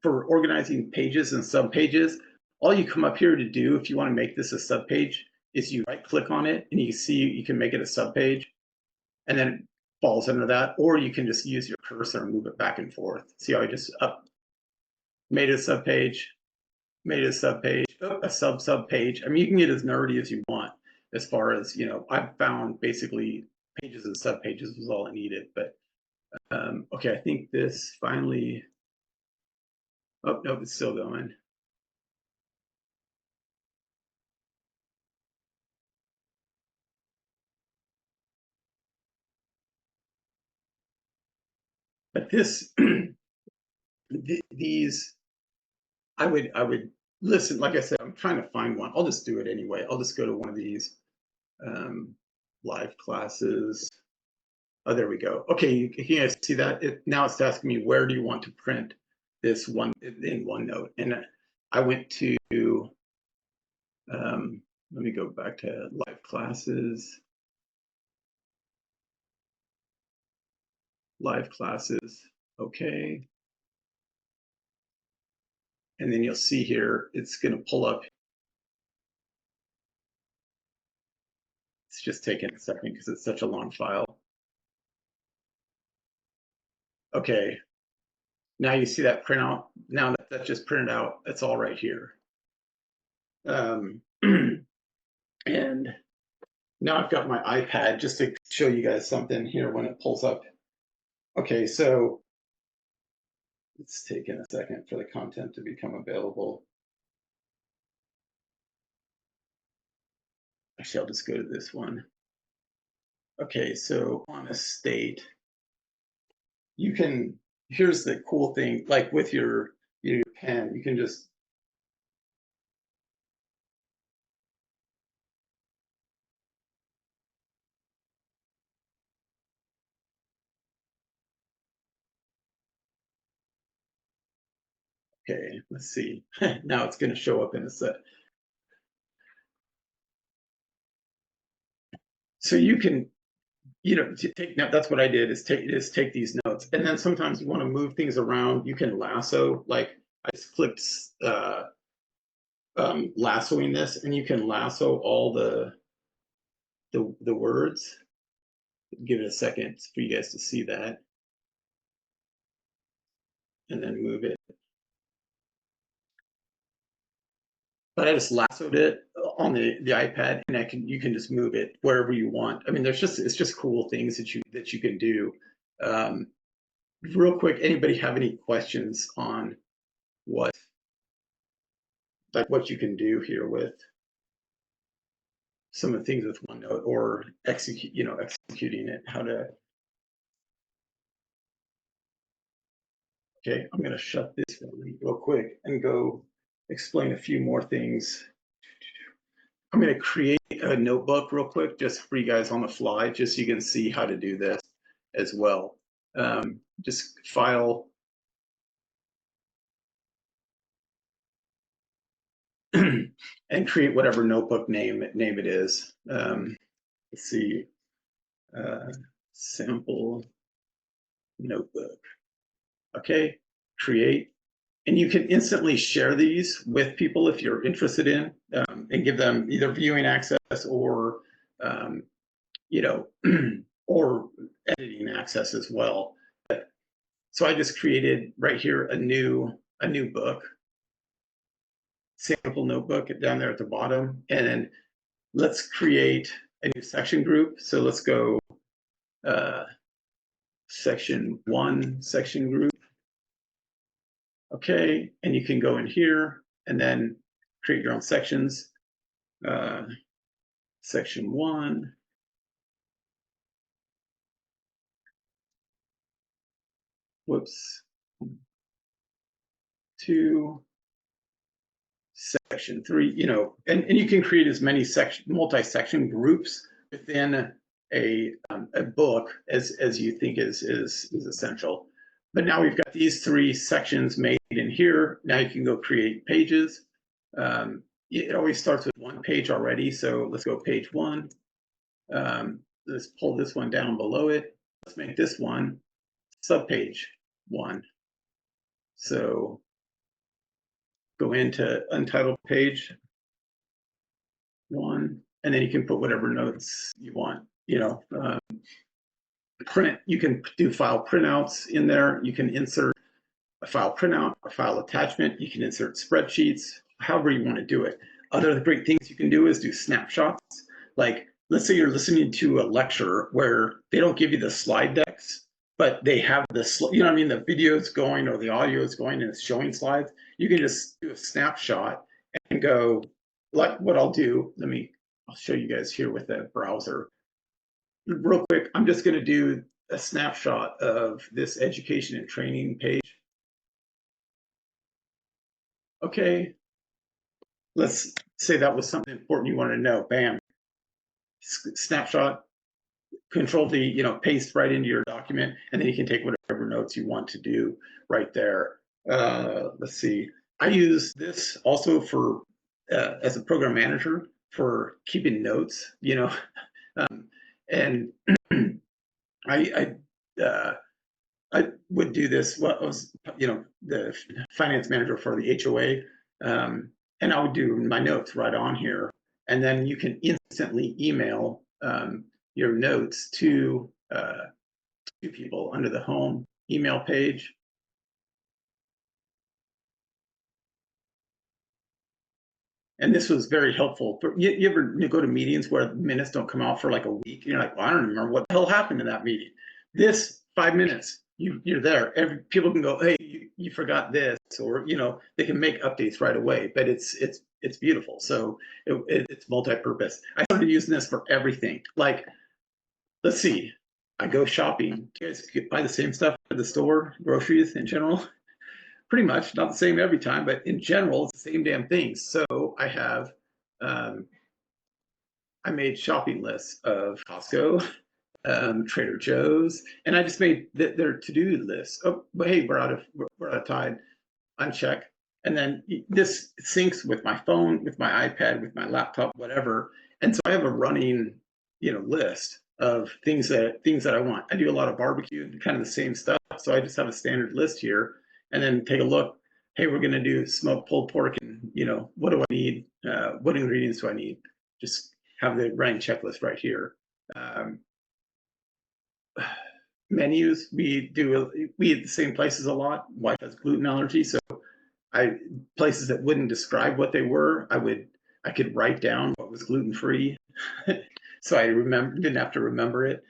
for organizing pages and subpages, all you come up here to do, if you want to make this a subpage, is you right click on it and you see you can make it a subpage, and then it falls under that, or you can just use your cursor and move it back and forth. See how I just made it a subpage, made it a subpage, a sub-subpage. I mean, you can get as nerdy as you want as far as, I've found basically pages and subpages was all I needed. But okay, I think this finally, oh, nope, it's still going. But this, these, I would listen, like I said, I'm trying to find one. I'll just do it anyway. I'll just go to one of these live classes. Oh, there we go. Okay, can you guys see that? Now it's asking me, where do you want to print this one in OneNote? And I went to, let me go back to live classes. Live classes, okay. And then you'll see here, it's gonna pull up. It's just taking a second because it's such a long file. Okay, now you see that printout. Now that's just printed out, that's all right here. And now I've got my iPad just to show you guys something here when it pulls up. Okay, so It's taken a second for the content to become available. Actually, I'll just go to this one. Okay, so on a state, you can, here's the cool thing, like with your pen, you can just, okay, let's see. Now it's going to show up in a set. So you can, take note. That's what I did, is take these notes. And then sometimes you want to move things around. You can lasso, like I just clicked lassoing this, and you can lasso all the words. Give it a second for you guys to see that. And then move it. But I just lassoed it on the iPad, and you can just move it wherever you want. I mean, it's just cool things that you can do. Real quick, anybody have any questions on what you can do here with some of the things with OneNote, or executing it, how to. Okay, I'm going to shut this real quick and go explain a few more things. I'm going to create a notebook real quick just for you guys on the fly, just so you can see how to do this as well. Just file and create whatever notebook name it is. Let's see, sample notebook. Okay, create. And you can instantly share these with people if you're interested in, and give them either viewing access or, or editing access as well. So I just created right here a new book, sample notebook down there at the bottom, and then let's create a new section group. So let's go section 1 section group. Okay, and you can go in here and then create your own sections. Section 1. Whoops. 2. Section 3. And you can create as many multi-section groups within a book as you think is essential. But now we've got these 3 sections made in here. Now you can go create pages. It always starts with 1 page already, so let's go page 1. Let's pull this one down below it. Let's make this one subpage 1. So go into untitled page 1, and then you can put whatever notes you want. Print, you can do file printouts in there. You can insert a file printout, a file attachment. You can insert spreadsheets, however you want to do it. Other great things you can do is do snapshots. Like, let's say you're listening to a lecture where they don't give you the slide decks, but they have this, the video is going or the audio is going and it's showing slides. You can just do a snapshot and go, like what I'll do. I'll show you guys here with the browser. Real quick, I'm just going to do a snapshot of this education and training page. Okay, let's say that was something important you wanted to know. Bam, snapshot, Control V, paste right into your document, and then you can take whatever notes you want to do right there. Let's see. I use this also for as a program manager for keeping notes, and I would do this. Well, I was, the finance manager for the HOA, and I would do my notes right on here, and then you can instantly email your notes to people under the home email page. And this was very helpful. You ever go to meetings where minutes don't come out for like a week? And you're like, well, I don't remember what the hell happened in that meeting. This 5 minutes, you're there. People can go, hey, you forgot this, or they can make updates right away. But it's beautiful. So it's multi-purpose. I started using this for everything. Like, let's see, I go shopping. Do you guys buy the same stuff at the store, groceries in general? Pretty much, not the same every time, but in general, it's the same damn thing. So I have, I made shopping lists of Costco, Trader Joe's, and I just made their to-do list. Oh, but hey, we're out of time. Uncheck, and then this syncs with my phone, with my iPad, with my laptop, whatever. And so I have a running, list of things that I want. I do a lot of barbecue, kind of the same stuff. So I just have a standard list here, and then take a look. Hey, we're going to do smoked pulled pork, and what do I need? What ingredients do I need? Just have the running checklist right here. Menus, we eat the same places a lot. Wife has gluten allergy, so places that wouldn't describe what they were, I could write down what was gluten free, so I didn't have to remember it.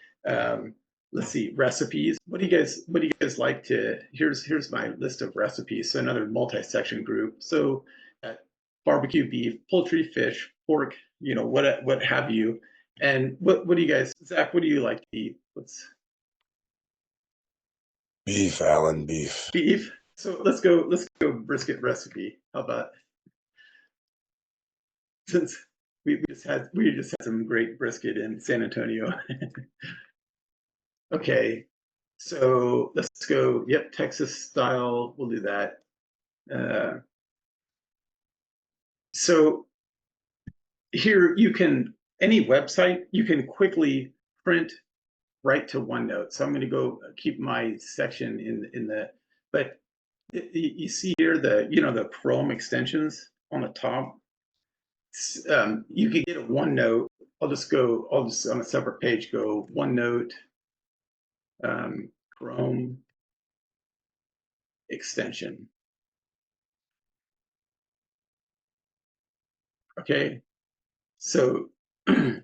Let's see, recipes. What do you guys like to? Here's my list of recipes. So another multi-section group. So barbecue beef, poultry, fish, pork. What have you? And what do you guys, Zach? What do you like to eat? Beef, Alan, beef. Beef. So let's go brisket recipe. How about, since we just had some great brisket in San Antonio. Okay, so let's go. Yep, Texas style. We'll do that. So here any website you can quickly print right to OneNote. So I'm going to go keep my section in the, but you see here the Chrome extensions on the top. You could get a OneNote. I'll just on a separate page go OneNote, Chrome extension. Okay, so you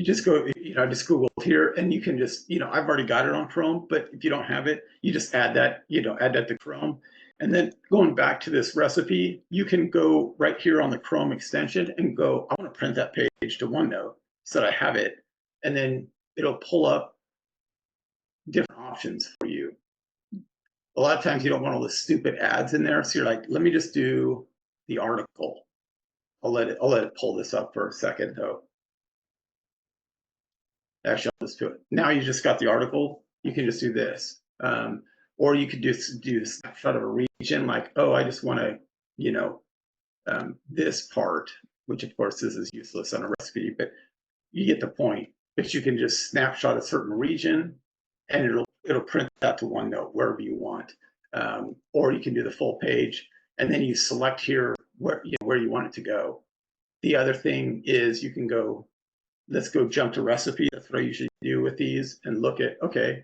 just go, I just Googled here, and you can just, I've already got it on Chrome, but if you don't have it, you just add that, add that to Chrome. And then going back to this recipe, you can go right here on the Chrome extension and go, I want to print that page to OneNote so that I have it. And then it'll pull up different options for you. A lot of times you don't want all the stupid ads in there. So you're like, let me just do the article. I'll let it pull this up for a second though. Actually, I'll just do it. Now you just got the article. You can just do this. Or you could just do a snapshot of a region, like, oh, I just want to, this part, which of course this is useless on a recipe, but you get the point. But you can just snapshot a certain region, and it'll print that to OneNote wherever you want. Or you can do the full page, and then you select here where you want it to go. The other thing is you can go, let's go jump to recipe. That's what I usually do with these, and look at, okay,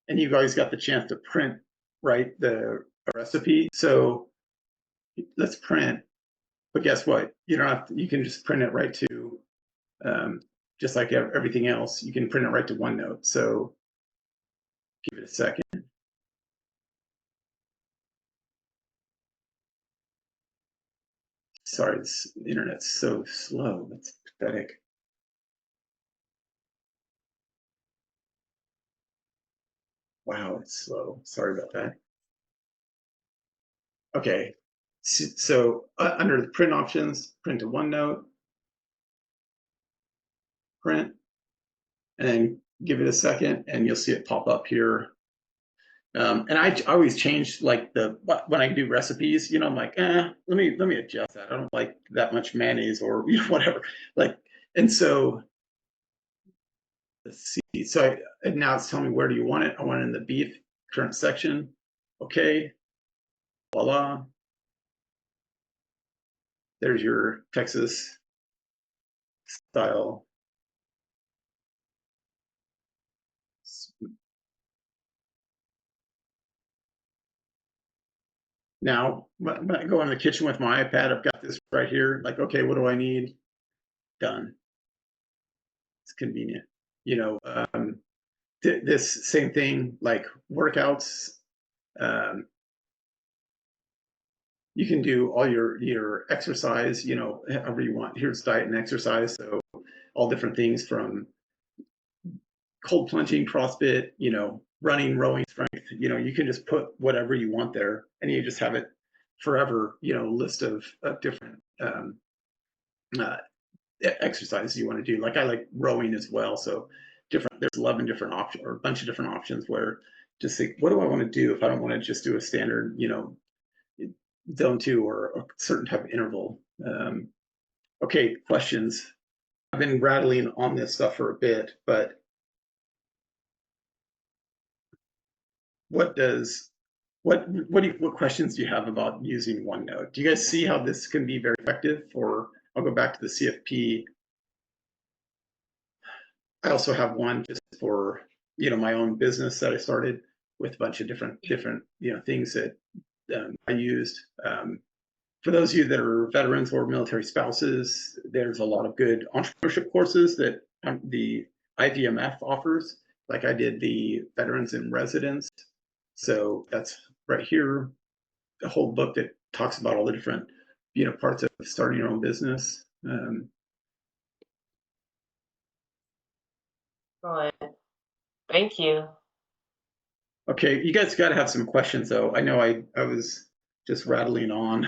and you guys got the chance to print, right, the recipe. So let's print, but guess what? You don't have to, you can just print it right to, just like everything else, you can print it right to OneNote. So give it a second. Sorry, this internet's so slow. That's pathetic. Wow, it's slow. Sorry about that. Okay, so under the print options, print to OneNote, print, and then give it a second, and you'll see it pop up here. And I always change, like, when I do recipes, I'm like, let me adjust that. I don't like that much mayonnaise or whatever. Like, and so let's see. So and now it's telling me, where do you want it? I want it in the beef current section. Okay. Voila. There's your Texas style. Now, when I go in the kitchen with my iPad, I've got this right here. Like, okay, what do I need? Done. It's convenient. this same thing, like workouts. You can do all your exercise, you know, however you want. Here's diet and exercise, so all different things from cold plunging, CrossFit, you know, running, rowing, strength. You know, you can just put whatever you want there, and you just have it forever. You know, list of different uh, exercises you want to do. Like I like rowing as well, so different. There's 11 different options, or a bunch of different options where just think, what do I want to do if I don't want to just do a standard, you know, zone 2 or a certain type of interval. Okay, questions. I've been rattling on this stuff for a bit, but what questions do you have about using OneNote? Do you guys see how this can be very effective? Or I'll go back to the CFP. I also have one just for, you know, my own business that I started with a bunch of different you know, things that I used. For those of you that are veterans or military spouses, there's a lot of good entrepreneurship courses that the IVMF offers. Like I did the Veterans in Residence. So that's right here, a whole book that talks about all the different, you know, parts of starting your own business. Excellent. Thank you. Okay, you guys got to have some questions though. I know I was just rattling on,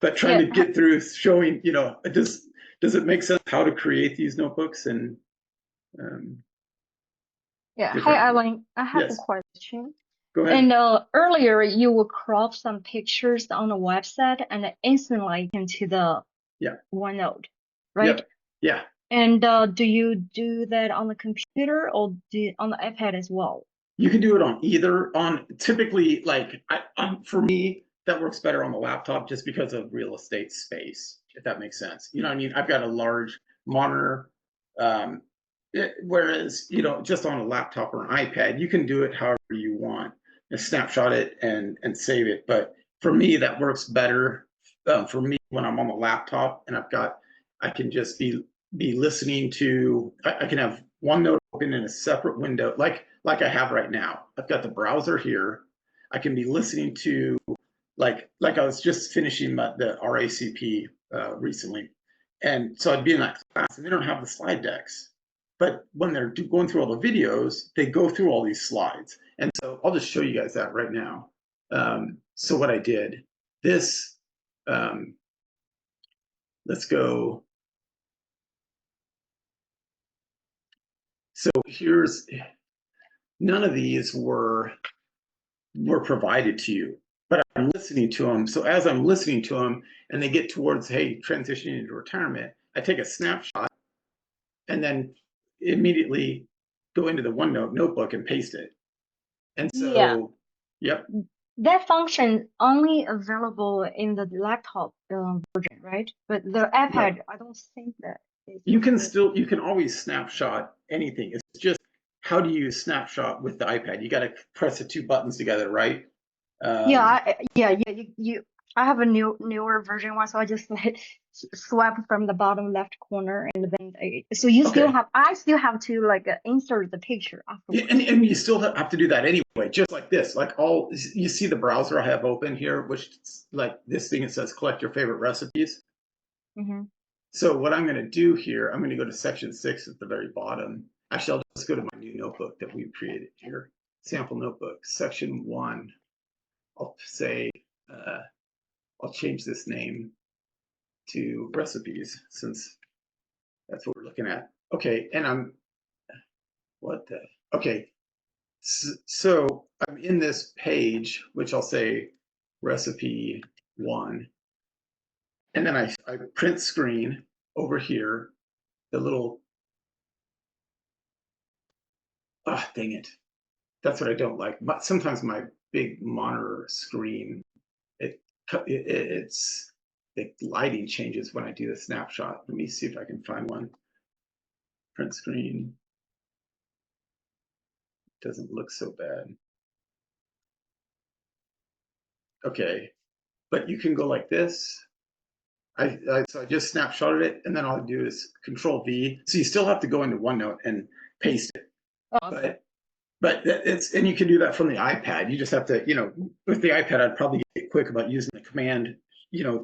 but trying to get through showing, you know, does it make sense how to create these notebooks and Yeah. Hi, different- Alan. I have a Yes. question. Go ahead. And earlier you would crop some pictures on the website and instantly into the OneNote, right? Yeah. And do you do that on the computer or on the iPad as well? You can do it on either. On typically, like for me, that works better on the laptop just because of real estate space, if that makes sense. You know what I mean? I've got a large monitor, whereas, you know, just on a laptop or an iPad, you can do it however you want and snapshot it and save it. But for me, that works better for me when I'm on the laptop and I can just be listening to, I can have OneNote open in a separate window, like I have right now. I've got the browser here. I can be listening to, like I was just finishing the RACP recently. And so I'd be in that class and they don't have the slide decks. But when they're going through all the videos, they go through all these slides. And so I'll just show you guys that right now. So what I did, this, let's go. So here's, none of these were provided to you, but I'm listening to them. So as I'm listening to them and they get towards, hey, transitioning into retirement, I take a snapshot and then immediately go into the OneNote notebook and paste it. And so, yep. That function only available in the laptop version, right? But the iPad, I don't think that. You can always snapshot anything. It's just, how do you snapshot with the iPad? You got to press the two buttons together, right? I have a newer version one, so I just like swipe from the bottom left corner, and then so you still have, I still have to like insert the picture afterwards. Yeah, and you still have to do that anyway, just like this. Like you see the browser I have open here, which like this thing, it says collect your favorite recipes. Mm-hmm. So what I'm going to do here, I'm going to go to section 6 at the very bottom. Actually, I'll just go to my new notebook that we've created here. Sample notebook, section 1. I'll say, I'll change this name to recipes since that's what we're looking at. Okay, and okay. So I'm in this page, which I'll say recipe 1. And then I print screen over here, the little, dang it. That's what I don't like. But sometimes my big monitor screen, it's the lighting changes when I do the snapshot. Let me see if I can find one. Print screen. Doesn't look so bad. Okay, but you can go like this. So I just snapshotted it, and then all I do is Control V. So you still have to go into OneNote and paste it. Oh, okay. It's, and you can do that from the iPad. You just have to, with the iPad, I'd probably get quick about using the command,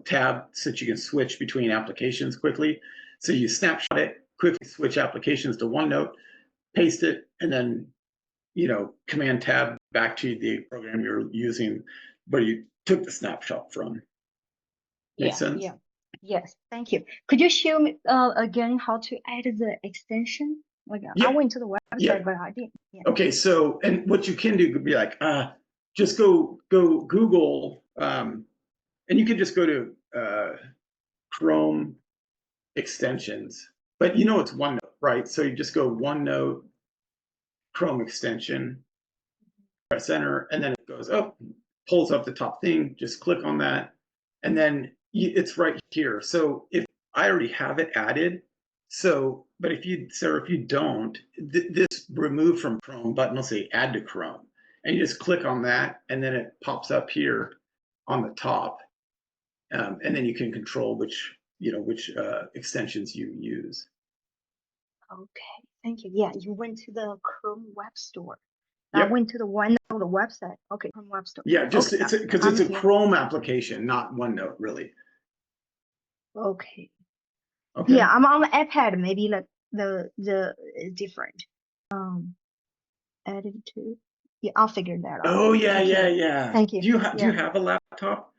tab so that you can switch between applications quickly. So you snapshot it, quickly switch applications to OneNote, paste it, and then, command tab back to the program you're using where you took the snapshot from. Make Yeah, sense? yeah. Yes, thank you. Could you show me again how to add the extension? Like I Yeah, went to the yeah. website, but I didn't. Yeah. Okay, so, and what you can do could be like, just go Google, and you can just go to Chrome extensions, but it's OneNote, right? So you just go OneNote, Chrome extension, press enter, and then it goes up, pulls up the top thing, just click on that, and then it's right here. So if I already have it added, but if you, Sarah, if you don't, this remove from Chrome button will say add to Chrome, and you just click on that, and then it pops up here on the top, and then you can control which extensions you use. Okay, thank you. Yeah, you went to the Chrome Web Store. I Yep. went to the OneNote website. Okay, Chrome Web Store. Yeah, just Okay, because I'm it's a here. Chrome application, not OneNote, really. Okay. Okay. Yeah, I'm on the iPad. Maybe like the is different. Added to. Yeah, I'll figure that out. Oh yeah, Thank yeah, you. yeah. Thank you. Do you Yeah. have a laptop?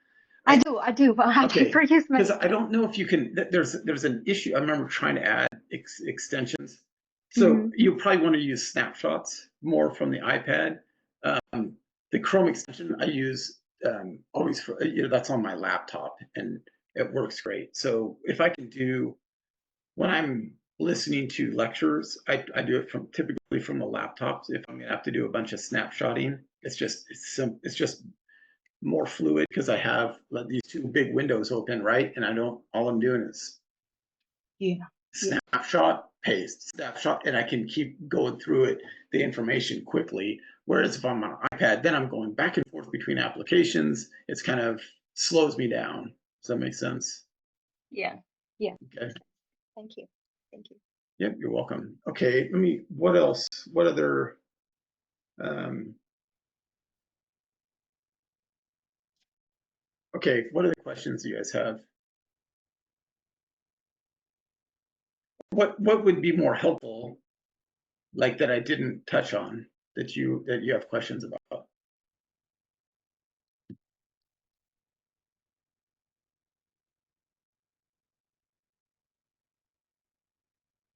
I do, but I Okay, prefer use my. because I don't know if you can. There's an issue. I remember trying to add extensions. So you probably want to use snapshots more from the iPad. The Chrome extension I use always for, that's on my laptop and it works great. So if I can do, when I'm listening to lectures, I do it typically from the laptops. If I'm gonna have to do a bunch of snapshotting, it's just more fluid because I have these two big windows open, right? And all I'm doing is Yeah. snapshot, paste, snapshot, and I can keep going through it, the information quickly. Whereas if I'm on an iPad, then I'm going back and forth between applications. It's kind of slows me down. Does that make sense? Yeah. Yeah. Okay. Thank you. Thank you. Yep, you're welcome. Okay, what else? What other, okay, what other questions do you guys have? What would be more helpful, like that I didn't touch on, that you have questions about?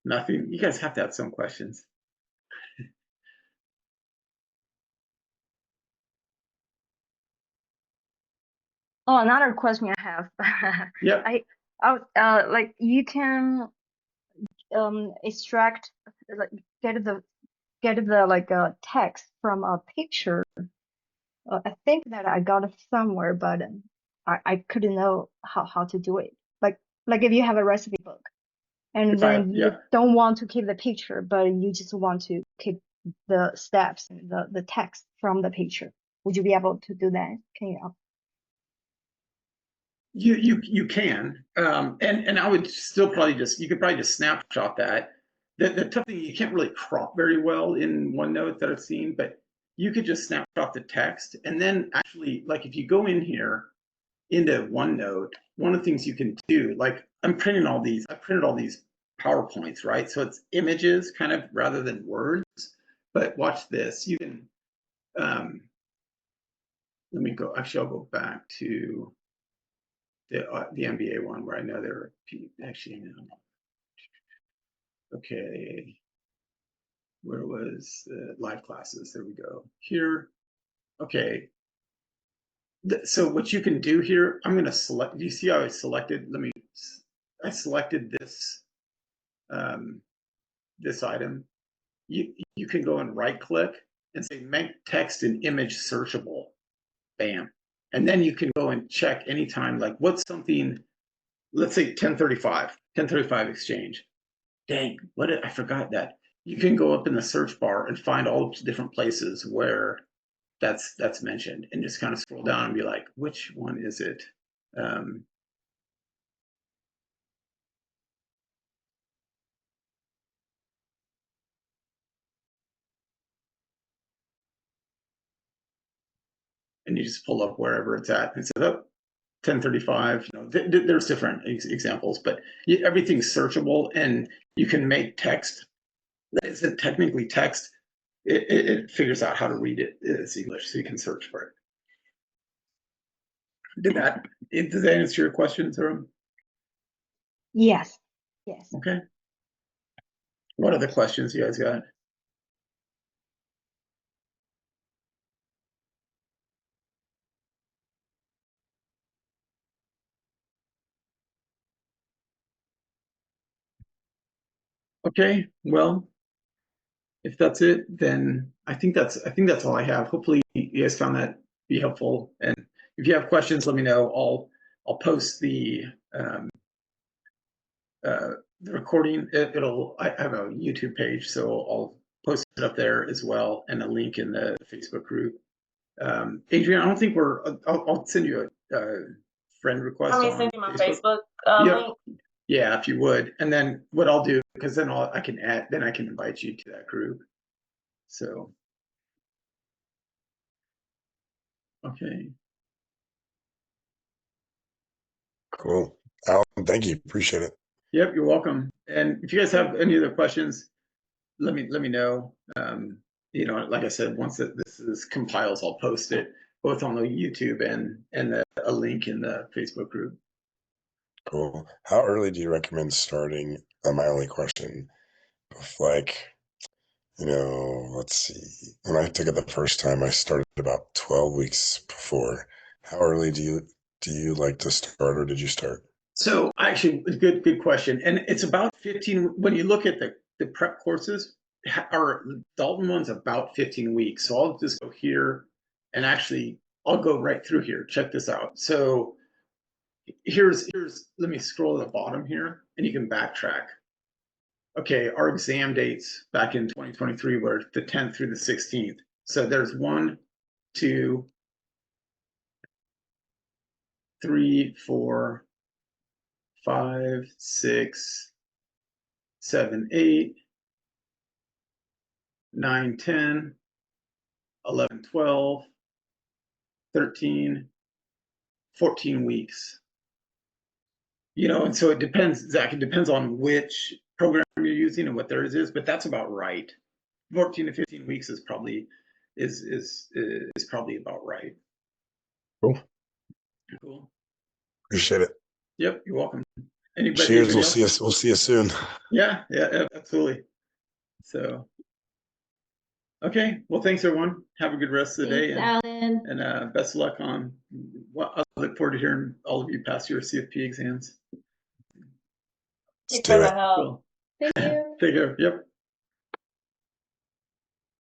Nothing? You guys have to have some questions. Oh, another question I have. Yep. Like you can extract, like get the like text from a picture. I think that I got it somewhere, but I couldn't know how to do it. Like if you have a recipe book and then you Yeah. don't want to keep the picture, but you just want to keep the steps and the text from the picture, would you be able to do that? Can you? You can, and I would still probably you could probably just snapshot that. The tough thing, you can't really crop very well in OneNote that I've seen, but you could just snapshot the text, and then actually, like if you go in here into OneNote, one of the things you can do, like I printed all these PowerPoints, right? So it's images kind of rather than words. But watch this. You can, let me go. Actually, I'll go back to the MBA one where I know there are actually, no. Okay, where was live classes? There we go. Here, okay. So what you can do here, I'm going to select. Do you see how I selected? I selected this this item. You can go and right click and say make text and image searchable. Bam, and then you can go and check anytime, like what's something. Let's say 1035 exchange. Dang, I forgot that. You can go up in the search bar and find all the different places where that's mentioned, and just kind of scroll down and be like, which one is it? and you just pull up wherever it's at and say, oh, 1035. You know, there's different examples, but everything's searchable, and you can make text that isn't technically text. It figures out how to read it as English, so you can search for it. Does that answer your question, Sarah? Yes. Yes. Okay. What other questions you guys got? Okay, well, if that's it, then I think that's all I have. Hopefully you guys found that be helpful. And if you have questions, let me know. I'll post the recording. I have a YouTube page, so I'll post it up there as well, and a link in the Facebook group. Adrian, I don't think I'll send you a friend request. I mean, on send you my Facebook. Facebook link. Yeah, if you would. And then what I'll do, because then I can invite you to that group. So, okay. Cool. Alan, thank you. Appreciate it. Yep, you're welcome. And if you guys have any other questions, let me know. You know, like I said, once this compiles, I'll post it both on the YouTube and a link in the Facebook group. Cool. How early do you recommend starting? My only question, like, you know, let's see. When I took it the first time, I started about 12 weeks before. How early do you like to start, or did you start? So actually, good question. And it's about 15, when you look at the prep courses, our Dalton one's about 15 weeks. So I'll just go here, and actually I'll go right through here. Check this out. So here's let me scroll to the bottom here, and you can backtrack. Okay, our exam dates back in 2023 were the 10th through the 16th. So there's 1, 2, 3, 4, 5, 6, 7, 8, 9, 10, 11, 12, 13, 14 weeks. You know, and so it depends, Zach, it depends on which program you're using and what theirs is, but that's about right. 14 to 15 weeks is probably probably about right. Cool. Cool. Appreciate it. Yep, you're welcome. Anybody? Cheers. We'll else? We'll see you soon. Yeah, absolutely. So, okay. Well, thanks everyone. Have a good rest of the day. Alan. And best of luck on what I look forward to hearing all of you pass your CFP exams. Let's Thanks do for the it. help. Cool. Thank you. Take care. Yep.